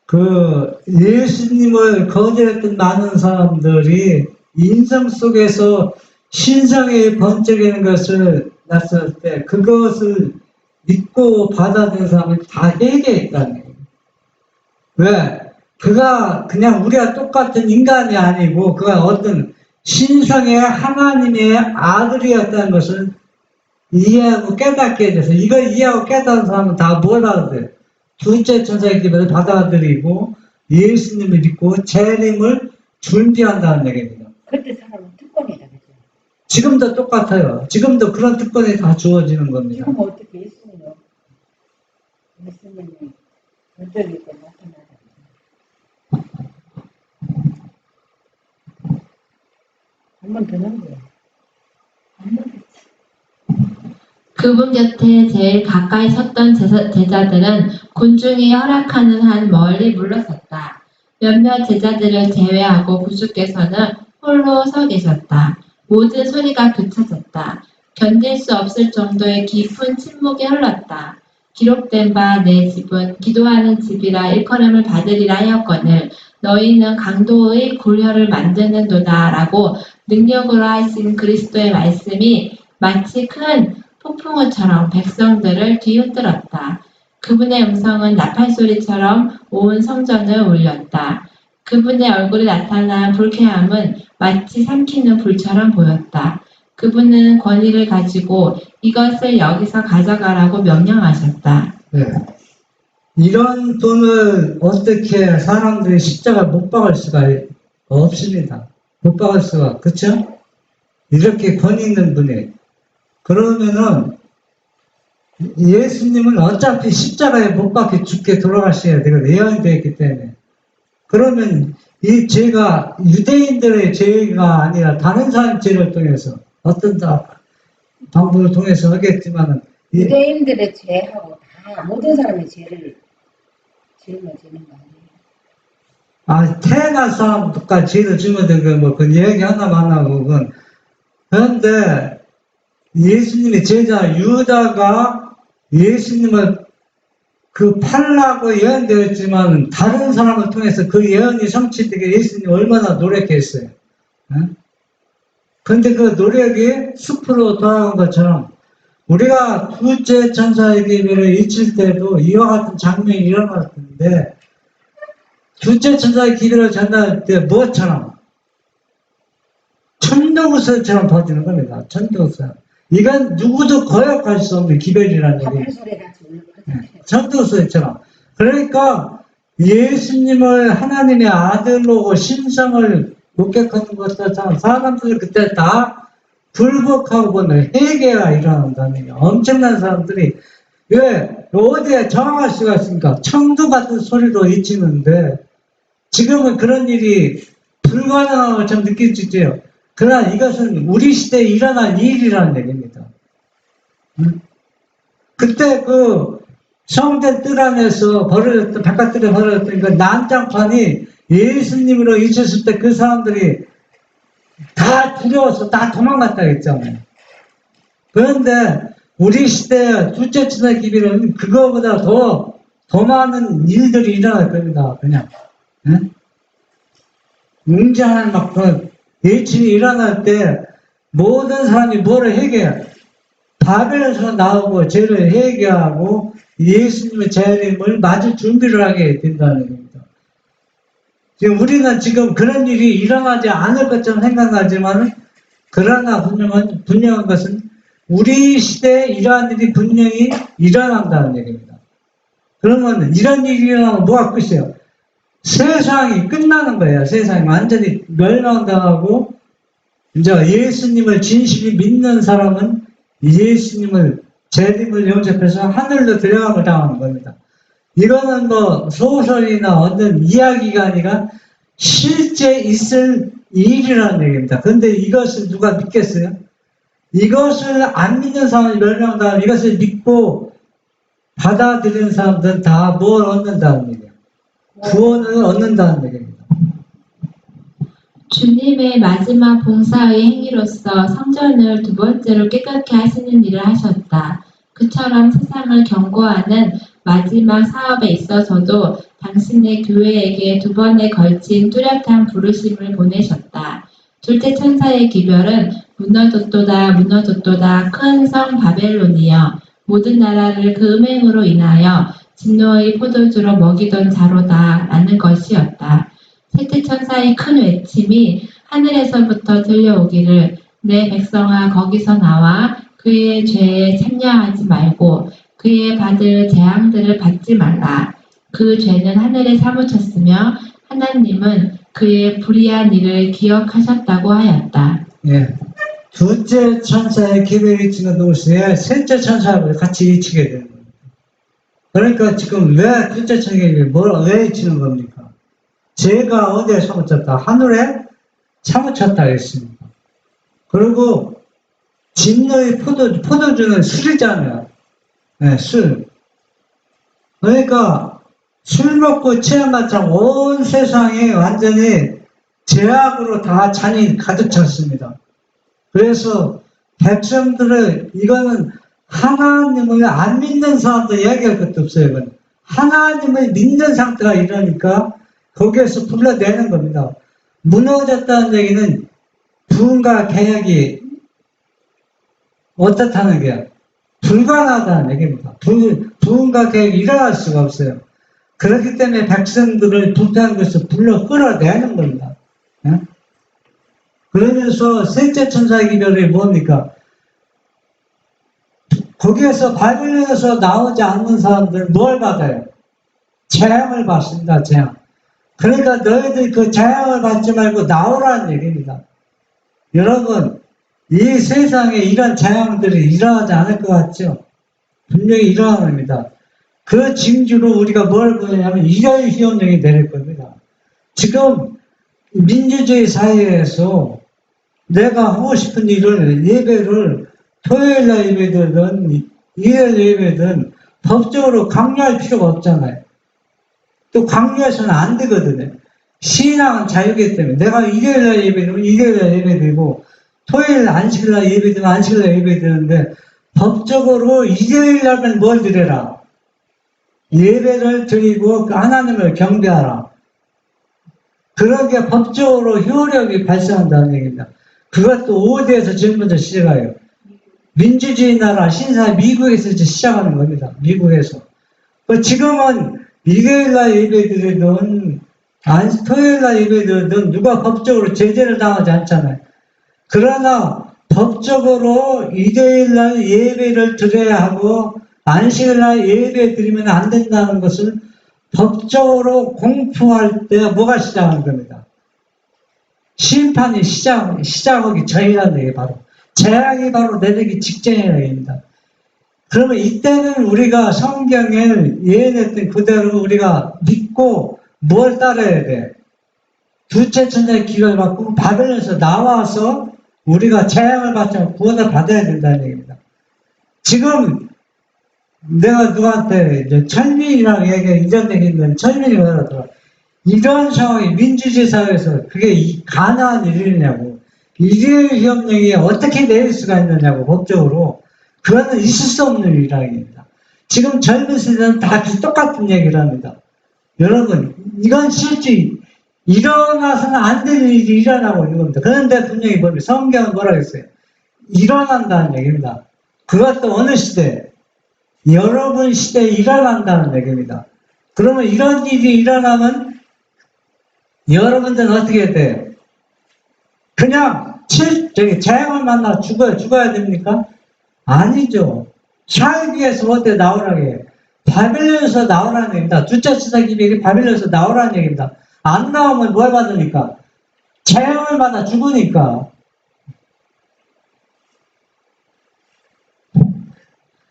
그 예수님을 거절했던 많은 사람들이 인성 속에서 신성이 번쩍이는 것을 났을 때 그것을 믿고 받아들인 사람이 다 회개했다는 거예요. 왜? 그가 그냥 우리가 똑같은 인간이 아니고 그가 어떤 신성의 하나님의 아들이었다는 것을 이해하고 깨닫게 해줘서 이걸 이해하고 깨닫는 사람은 다 뭐라 그래요? 둘째 천사의 기별을 받아들이고 예수님을 믿고 재림을 준비한다는 얘기입니다. 그때 사람은 특권이다, 그죠? 지금도 똑같아요. 지금도 그런 특권이 다 주어지는 겁니다. 지금 어떻게 예수님이 본적이 있고 나타나요? 한 번 더 넘겨요. 한 번 더. 그분 곁에 제일 가까이 섰던 제자들은 군중이 허락하는 한 멀리 물러섰다. 몇몇 제자들을 제외하고 구주께서는 홀로 서 계셨다. 모든 소리가 그쳐졌다. 견딜 수 없을 정도의 깊은 침묵이 흘렀다. 기록된 바 내 집은 기도하는 집이라 일컬음을 받으리라 하였거늘 너희는 강도의 굴혈을 만드는도다 라고 능력으로 하신 그리스도의 말씀이 마치 큰 폭풍우처럼 백성들을 뒤흔들었다. 그분의 음성은 나팔소리처럼 온 성전을 울렸다. 그분의 얼굴에 나타난 불쾌함은 마치 삼키는 불처럼 보였다. 그분은 권위를 가지고 이것을 여기서 가져가라고 명령하셨다. 네. 이런 분을 어떻게 사람들이 십자가 못 박을 수가 없습니다. 못 박을 수가, 그쵸? 이렇게 권위 있는 분이. 그러면은 예수님은 어차피 십자가에 못 박혀 죽게 돌아가셔야 되거든요. 예언되어 있기 때문에. 그러면 이 죄가 유대인들의 죄가 아니라 다른 사람 죄를 통해서 어떤 방법을 통해서 하겠지만은 유대인들의 죄하고 다 모든 사람의 죄를 짊어지는 거 아니에요? 태어난 사람까지 죄를 짊어지는 그 얘기 하나만 하고 그건. 그런데 예수님의 제자 유다가 예수님을 팔라고 예언되었지만 다른 사람을 통해서 그 예언이 성취되게 예수님이 얼마나 노력했어요. 그런데 그 노력이 숲으로 돌아간 것처럼 우리가 둘째 천사의 기별을 잊힐 때도 이와 같은 장면이 일어났는데 둘째 천사의 기별을 전할 때 뭐처럼? 천둥우설처럼 퍼지는 겁니다. 천둥우설. 이건 누구도 거역할 수 없는 기별이라는 얘기. 하늘소리같이 울려. 천둥우설처럼. 그러니까 예수님을 하나님의 아들로 신성을 목격하는 것처럼 사람들이 그때 다 불복하고 보는 회개가 일어난다는 얘기예요. 엄청난 사람들이 왜 어디에 정할 수가 있습니까? 청두 같은 소리로 잊히는데 지금은 그런 일이 불가능한 것처럼 느껴지죠. 그러나 이것은 우리 시대에 일어난 일이라는 얘기입니다. 그때 그 성전 뜰 안에서 벌어졌던 바깥뜰에 벌어졌던 그 난장판이 예수님으로 잊혔을 때 그 사람들이 다 두려워서 다 도망갔다 했잖아요. 그런데 우리 시대 둘째 천사의 기별은 그거보다 더 많은 일들이 일어날 겁니다. 그냥 응? 웅장한 막그 예침이 일어날 때 모든 사람이 뭐를 회개해? 바벨에서 나오고 죄를 회개하고 예수님의 재림을 맞을 준비를 하게 된다는 겁니다. 지금 우리는 지금 그런 일이 일어나지 않을 것처럼 생각하지만 그러나 분명한 것은 우리 시대에 이러한 일이 분명히 일어난다는 얘기입니다. 그러면 이런 일이 일어나면 뭐가 끝이에요? 세상이 끝나는 거예요. 세상이 완전히 멸망당하고 이제 예수님을 진실히 믿는 사람은 예수님을 재림을 영접해서 하늘로 들어감을 당하는 겁니다. 이거는 뭐 소설이나 어떤 이야기가 아니라 실제 있을 일이라는 얘기입니다. 그런데 이것을 누가 믿겠어요? 이것을 안 믿는 사람이 멸망당하면 이것을 믿고 받아들이는 사람들은 다 뭘 얻는다는 얘기예요. 구원을 얻는다는 얘기입니다. 주님의 마지막 봉사의 행위로서 성전을 두 번째로 깨끗게 하시는 일을 하셨다. 그처럼 세상을 경고하는 마지막 사업에 있어서도 당신의 교회에게 두 번에 걸친 뚜렷한 부르심을 보내셨다. 둘째 천사의 기별은 무너졌도다 무너졌도다 큰 성 바벨론이여 모든 나라를 그 음행으로 인하여 진노의 포도주로 먹이던 자로다 라는 것이었다. 셋째 천사의 큰 외침이 하늘에서부터 들려오기를 내 백성아 거기서 나와 그의 죄에 참여하지 말고 그의 받을 재앙들을 받지 말라. 그 죄는 하늘에 사무쳤으며 하나님은 그의 불의한 일을 기억하셨다고 하였다. 예. 둘째 천사의 기별이 치는 동시에 셋째 천사하고 같이 일치게 되는 겁니다. 그러니까 지금 왜 둘째 천사에게 왜 치는 겁니까? 죄가 어디에 사무쳤다? 하늘에 사무쳤다 했습니다. 그리고 진노의 포도주는 술이잖아요. 네, 술. 그러니까 술 먹고 취한것처럼 온 세상이 완전히 죄악으로 다 잔이 가득 찼습니다. 그래서 백성들을 이거는 하나님을 안 믿는 사람도 얘기할 것도 없어요. 이건. 하나님을 믿는 상태가 이러니까 거기에서 불러내는 겁니다. 무너졌다는 얘기는 부흥과 개혁이 어떻다는 게 불가능하다는 얘기입니다. 부흥과 개혁이 일어날 수가 없어요. 그렇기 때문에 백성들을 불편한 것을 불러 끌어내는 겁니다. 예? 그러면서 셋째 천사의 기별이 뭡니까? 거기에서 바벨론에서 나오지 않는 사람들은 뭘 받아요? 재앙을 받습니다. 재앙. 그러니까 너희들 그 재앙을 받지 말고 나오라는 얘기입니다. 여러분, 이 세상에 이런 재앙들이 일어나지 않을 것 같죠? 분명히 일어납니다. 그 징조로 우리가 뭘 보냐면 일요일 시험령이 내릴 겁니다. 지금 민주주의 사회에서 내가 하고 싶은 일을 예배를 토요일날 예배든 일요일 예배든 법적으로 강요할 필요가 없잖아요. 또 강요해서는 안 되거든요. 신앙은 자유이기 때문에 내가 일요일날 예배되면 일요일날 예배되고 토요일 안식일날 예배되면 안식일날 예배되는데 법적으로 일요일날은 뭘 드려라? 예배를 드리고 하나님을 경배하라. 그러게 법적으로 효력이 발생한다는 얘기입니다. 그것도 어디에서 제일 먼저 시작해요? 민주주의 나라 신사 미국에서 시작하는 겁니다. 미국에서. 지금은 일요일날 예배드리든 토요일날 예배드리든 누가 법적으로 제재를 당하지 않잖아요. 그러나 법적으로 일요일날 예배를 드려야 하고 안식일날 예배 드리면 안 된다는 것을 법적으로 공포할 때 뭐가 시작하는 겁니다. 심판이 시작하기 전이라는 얘기 바로 재앙이 바로 내리기 직전이라는 얘기입니다. 그러면 이때는 우리가 성경에 예언했던 그대로 우리가 믿고 뭘 따라야 돼? 둘째 천사의 기별을 받고 바벨론에서 나와서 우리가 재앙을 받지만 구원을 받아야 된다는 얘기입니다. 지금 내가 누구한테 이제 철민이라고 이런 얘기 있는데 철민이 뭐라더라. 이런 상황이 민주주의 사회에서 그게 가능한 일이냐고. 일요일 협력이 어떻게 내릴 수가 있느냐고 법적으로. 그거는 있을 수 없는 일이라는 얘기입니다. 지금 젊은 세대는 다 똑같은 얘기를 합니다. 여러분, 이건 실제 일어나서는 안 되는 일이 일어나고 있는 겁니다. 그런데 분명히 보면 성경은 뭐라고 했어요? 일어난다는 얘기입니다. 그것도 어느 시대? 여러분 시대에 일어난다는 얘기입니다. 그러면 이런 일이 일어나면 여러분들은 어떻게 해야 돼요? 그냥 재앙을 만나 죽어야 됩니까? 아니죠. 살기 위해서 어떻게 나오라고 해요? 바빌론에서 나오라는 얘기입니다. 두째 지사기백이 바빌론에서 나오라는 얘기입니다. 안 나오면 뭘 받으니까? 재앙을 받아 죽으니까.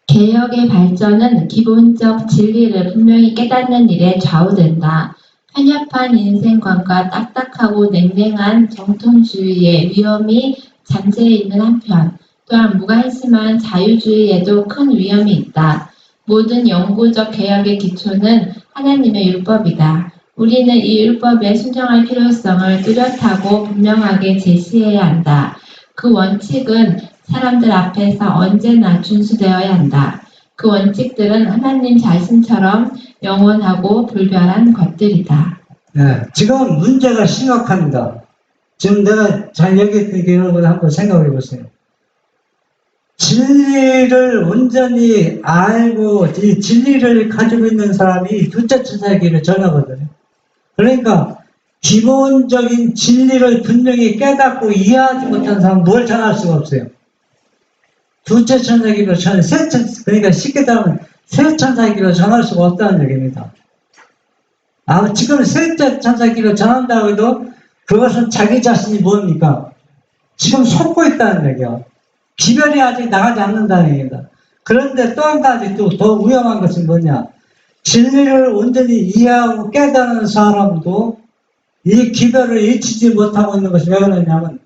개혁의 발전은 기본적 진리를 분명히 깨닫는 일에 좌우된다. 편협한 인생관과 딱딱하고 냉랭한 정통주의의 위험이 잠재해 있는 한편, 또한 무관심한 자유주의에도 큰 위험이 있다. 모든 영구적 개혁의 기초는 하나님의 율법이다. 우리는 이 율법에 순종할 필요성을 뚜렷하고 분명하게 제시해야 한다. 그 원칙은 사람들 앞에서 언제나 준수되어야 한다. 그 원칙들은 하나님 자신처럼 영원하고 불변한 것들이다. 네, 지금 문제가 심각합니다. 지금 내가 잘 얘기했으니까 여러분 한번 생각해 보세요. 진리를 온전히 알고 이 진리를 가지고 있는 사람이 둘째 천사에게 전하거든요. 그러니까 기본적인 진리를 분명히 깨닫고 이해하지 못한 사람은 뭘 전할 수가 없어요. 둘째 천사에게 전할 그러니까 쉽게 따르면 세 천사에게 전할 수가 없다는 얘기입니다. 지금 셋째 천사에게 전한다고 해도 그것은 자기 자신이 뭡니까? 지금 속고 있다는 얘기야. 기별이 아직 나가지 않는다는 얘기입니다. 그런데 또 한 가지 또 더 위험한 것은 뭐냐? 진리를 온전히 이해하고 깨닫는 사람도 이 기별을 잊히지 못하고 있는 것이 왜 그러냐면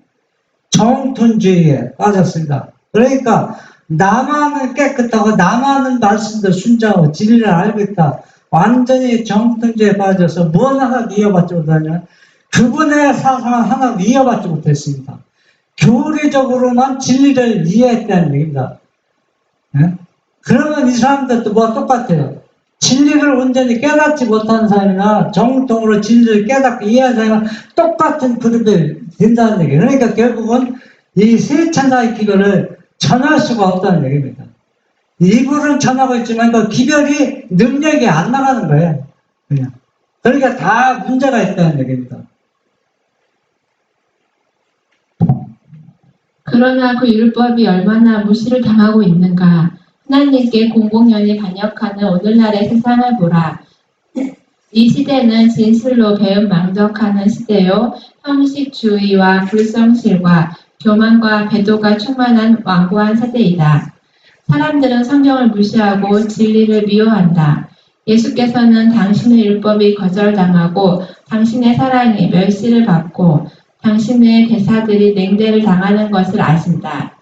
정통주의에 빠졌습니다. 그러니까 나만은 깨끗하고 나만은 말씀도 순종하고 진리를 알고 있다. 완전히 정통주의에 빠져서 무엇 하나 이어받지 못하냐? 그분의 사상을 하나 이어받지 못했습니다. 교리적으로만 진리를 이해했다는 얘기입니다. 네? 그러면 이 사람들도 뭐가 똑같아요. 진리를 온전히 깨닫지 못하는 사람이나 정통으로 진리를 깨닫고 이해하는 사람은 똑같은 그룹이 된다는 얘기예요. 그러니까 결국은 이 세 천사의 기별을 전할 수가 없다는 얘기입니다. 일부는 전하고 있지만 그 기별이 능력이 안 나가는 거예요. 그냥. 그러니까 다 문제가 있다는 얘기입니다. 그러나 그 율법이 얼마나 무시를 당하고 있는가. 하나님께 공공연히 반역하는 오늘날의 세상을 보라. 이 시대는 진실로 배은망덕하는 시대요. 형식주의와 불성실과 교만과 배도가 충만한 완고한 세대이다. 사람들은 성경을 무시하고 진리를 미워한다. 예수께서는 당신의 율법이 거절당하고 당신의 사랑이 멸시를 받고 당신의 대사들이 냉대를 당하는 것을 아신다.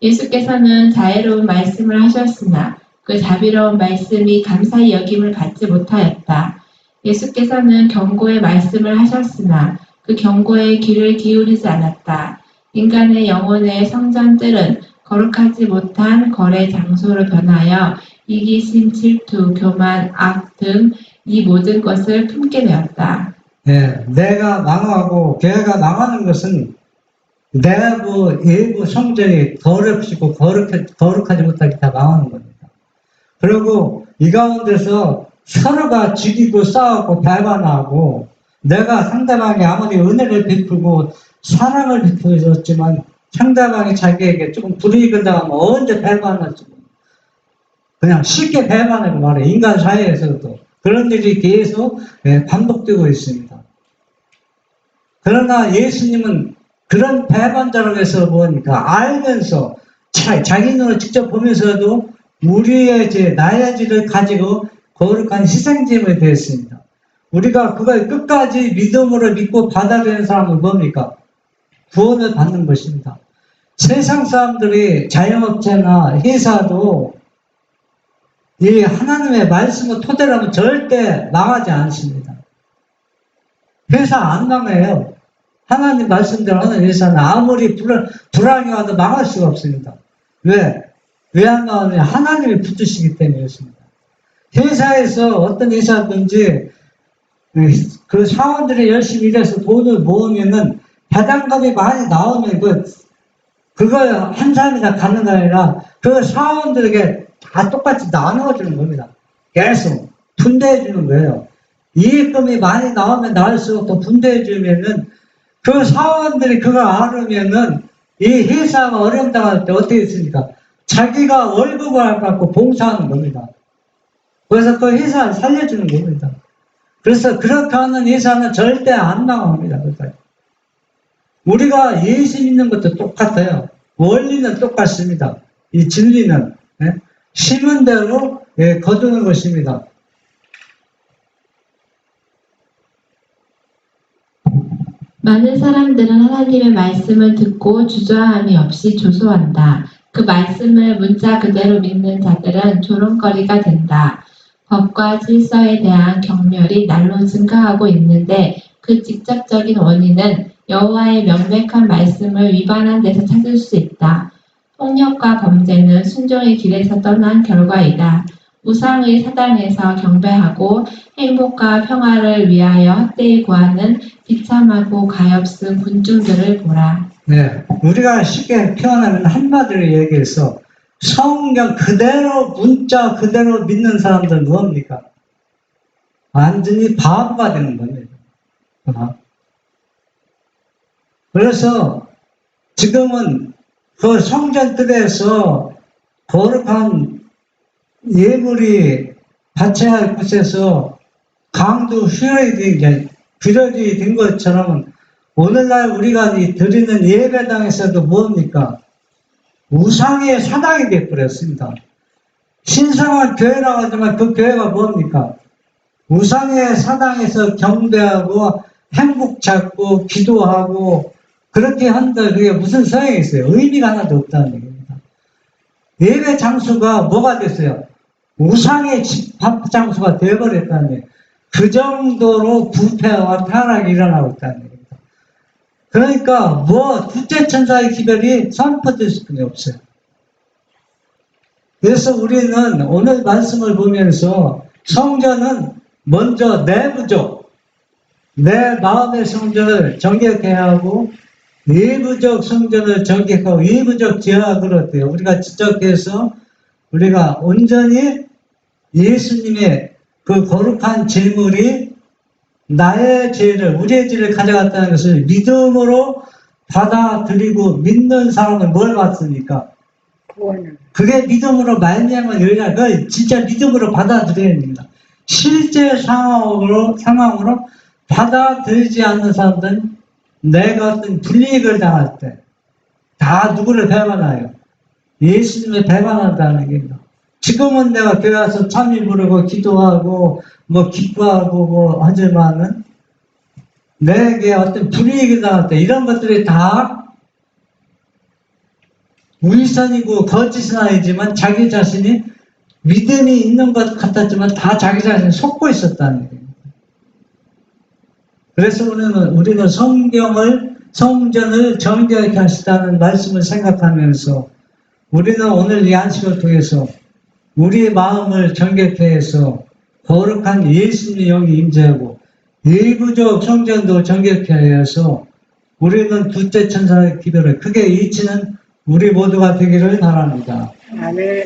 예수께서는 자애로운 말씀을 하셨으나 그 자비로운 말씀이 감사히 여김을 받지 못하였다. 예수께서는 경고의 말씀을 하셨으나 그 경고에 귀를 기울이지 않았다. 인간의 영혼의 성전들은 거룩하지 못한 거래 장소로 변하여 이기심, 질투, 교만, 악 등 이 모든 것을 품게 되었다. 예, 내가 망하고 교회가 망하는 것은 내부, 일부 성전이 더럽히고 거룩하지 못하게 다 망하는 겁니다. 그리고 이 가운데서 서로가 죽이고 싸우고 배반하고 내가 상대방이 아무리 은혜를 베풀고 사랑을 베풀었지만 상대방이 자기에게 조금 불이익을 당하면 언제 배반할지 그냥 쉽게 배반하고 말해. 인간 사회에서도 그런 일이 계속 반복되고 있습니다. 그러나 예수님은 그런 배반자를 해서 보니까 알면서 자기 눈으로 직접 보면서도 우리의 나의 죄를 가지고 거룩한 희생제물이 되었습니다. 우리가 그걸 끝까지 믿음으로 믿고 받아들이는 사람은 뭡니까? 구원을 받는 것입니다. 세상 사람들이 자영업체나 회사도 이 하나님의 말씀을 토대로 하면 절대 망하지 않습니다. 회사 안 망해요. 하나님 말씀대로 하는 회사는 아무리 불황이 와도 망할 수가 없습니다. 왜? 왜 안 망하느냐? 하나님이 붙으시기 때문에 그렇습니다. 회사에서 어떤 회사든지 그 사원들이 열심히 일해서 돈을 모으면은 배당금이 많이 나오면 그걸 한 사람이 다 갖는 게 아니라 그 사원들에게 다 똑같이 나눠주는 겁니다. 계속 분배해 주는 거예요. 이익금이 많이 나오면 나올수록 더 분배해 주면은 그 사원들이 그걸 알으면은 이 회사가 어려움 당할 때 어떻게 했습니까? 자기가 월급을 갖고 봉사하는 겁니다. 그래서 그 회사를 살려주는 겁니다. 그래서 그렇게 하는 회사는 절대 안 나옵니다. 우리가 예수 믿는 것도 똑같아요. 원리는 똑같습니다. 이 진리는 심은 대로 거두는 것입니다. 많은 사람들은 하나님의 말씀을 듣고 주저함이 없이 조소한다. 그 말씀을 문자 그대로 믿는 자들은 조롱거리가 된다. 법과 질서에 대한 경멸이 날로 증가하고 있는데 그 직접적인 원인은 여호와의 명백한 말씀을 위반한 데서 찾을 수 있다. 폭력과 범죄는 순종의 길에서 떠난 결과이다. 우상의 사당에서 경배하고 행복과 평화를 위하여 헛되이 구하는 비참하고 가엾은 군중들을 보라. 네, 우리가 쉽게 표현하면 한마디로 얘기해서 성경 그대로 문자 그대로 믿는 사람들은 뭡니까? 완전히 바보가 되는 겁니다. 그래서 지금은 그 성전들에서 거룩한 예물이 바쳐야 할 곳에서 강도 휴일이 된 것처럼 오늘날 우리가 드리는 예배당에서도 뭡니까? 우상의 사당이 되어버렸습니다. 신성한 교회라고 하지만 그 교회가 뭡니까? 우상의 사당에서 경배하고 행복 찾고 기도하고 그렇게 한다. 그게 무슨 소용이 있어요? 의미가 하나도 없다는 얘기입니다. 예배 장소가 뭐가 됐어요? 우상의 집합 장소가 되어버렸다는 얘기예요. 그 정도로 부패와 타락이 일어나고 있다는 얘기입니다. 그러니까 둘째 천사의 기별이 선포될 수밖에 없어요. 그래서 우리는 오늘 말씀을 보면서 성전은 먼저 내부적, 내 마음의 성전을 정결케 하고 외부적 성전을 정결하고 외부적 제약으로 돼요. 우리가 지적해서 우리가 온전히 예수님의 그 거룩한 제물이 나의 죄를, 우리의 죄를 가져갔다는 것을 믿음으로 받아들이고 믿는 사람은 뭘 받습니까? 구원을. 그게 믿음으로 말미암은 여기가 그걸 진짜 믿음으로 받아들여야 됩니다. 실제 상황으로 받아들이지 않는 사람들은 내가 어떤 불이익을 당할 때 다 누구를 배반하여? 예수님을 배반한다는 얘기입니다. 지금은 내가 교회 와서 찬미 부르고 기도하고 기뻐하고 하지만은 내게 어떤 불이익이 당할 때 이런 것들이 다 위선이고 거짓은 아니지만 자기 자신이 믿음이 있는 것 같았지만 다 자기 자신이 속고 있었다는 얘기입니다. 그래서 우리는 성전을 정결케 하시다는 말씀을 생각하면서 우리는 오늘 이 안식을 통해서 우리의 마음을 정결케 해서 거룩한 예수님의 영이 임재하고 외부적 성전도 정결케 하여서 우리는 둘째 천사의 기도를 크게 잊지는 우리 모두가 되기를 바랍니다. 아멘.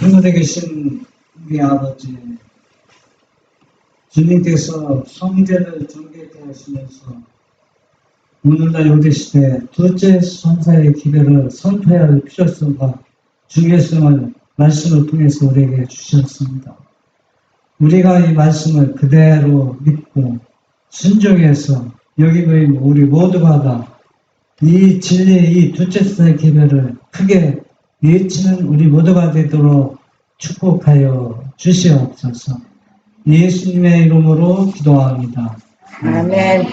하늘에 계신 우리 아버지, 주님께서 성전을 정결케 하시면서 오늘날 우리 시대 둘째 선사의 기별을 선포해야 할 필요성과 중요성을 말씀을 통해서 우리에게 주셨습니다. 우리가 이 말씀을 그대로 믿고 순종해서 여기 모인 우리 모두가 다 이 진리의 이 둘째 선사의 기별을 크게 외치는 우리 모두가 되도록 축복하여 주시옵소서. 예수님의 이름으로 기도합니다. 아멘.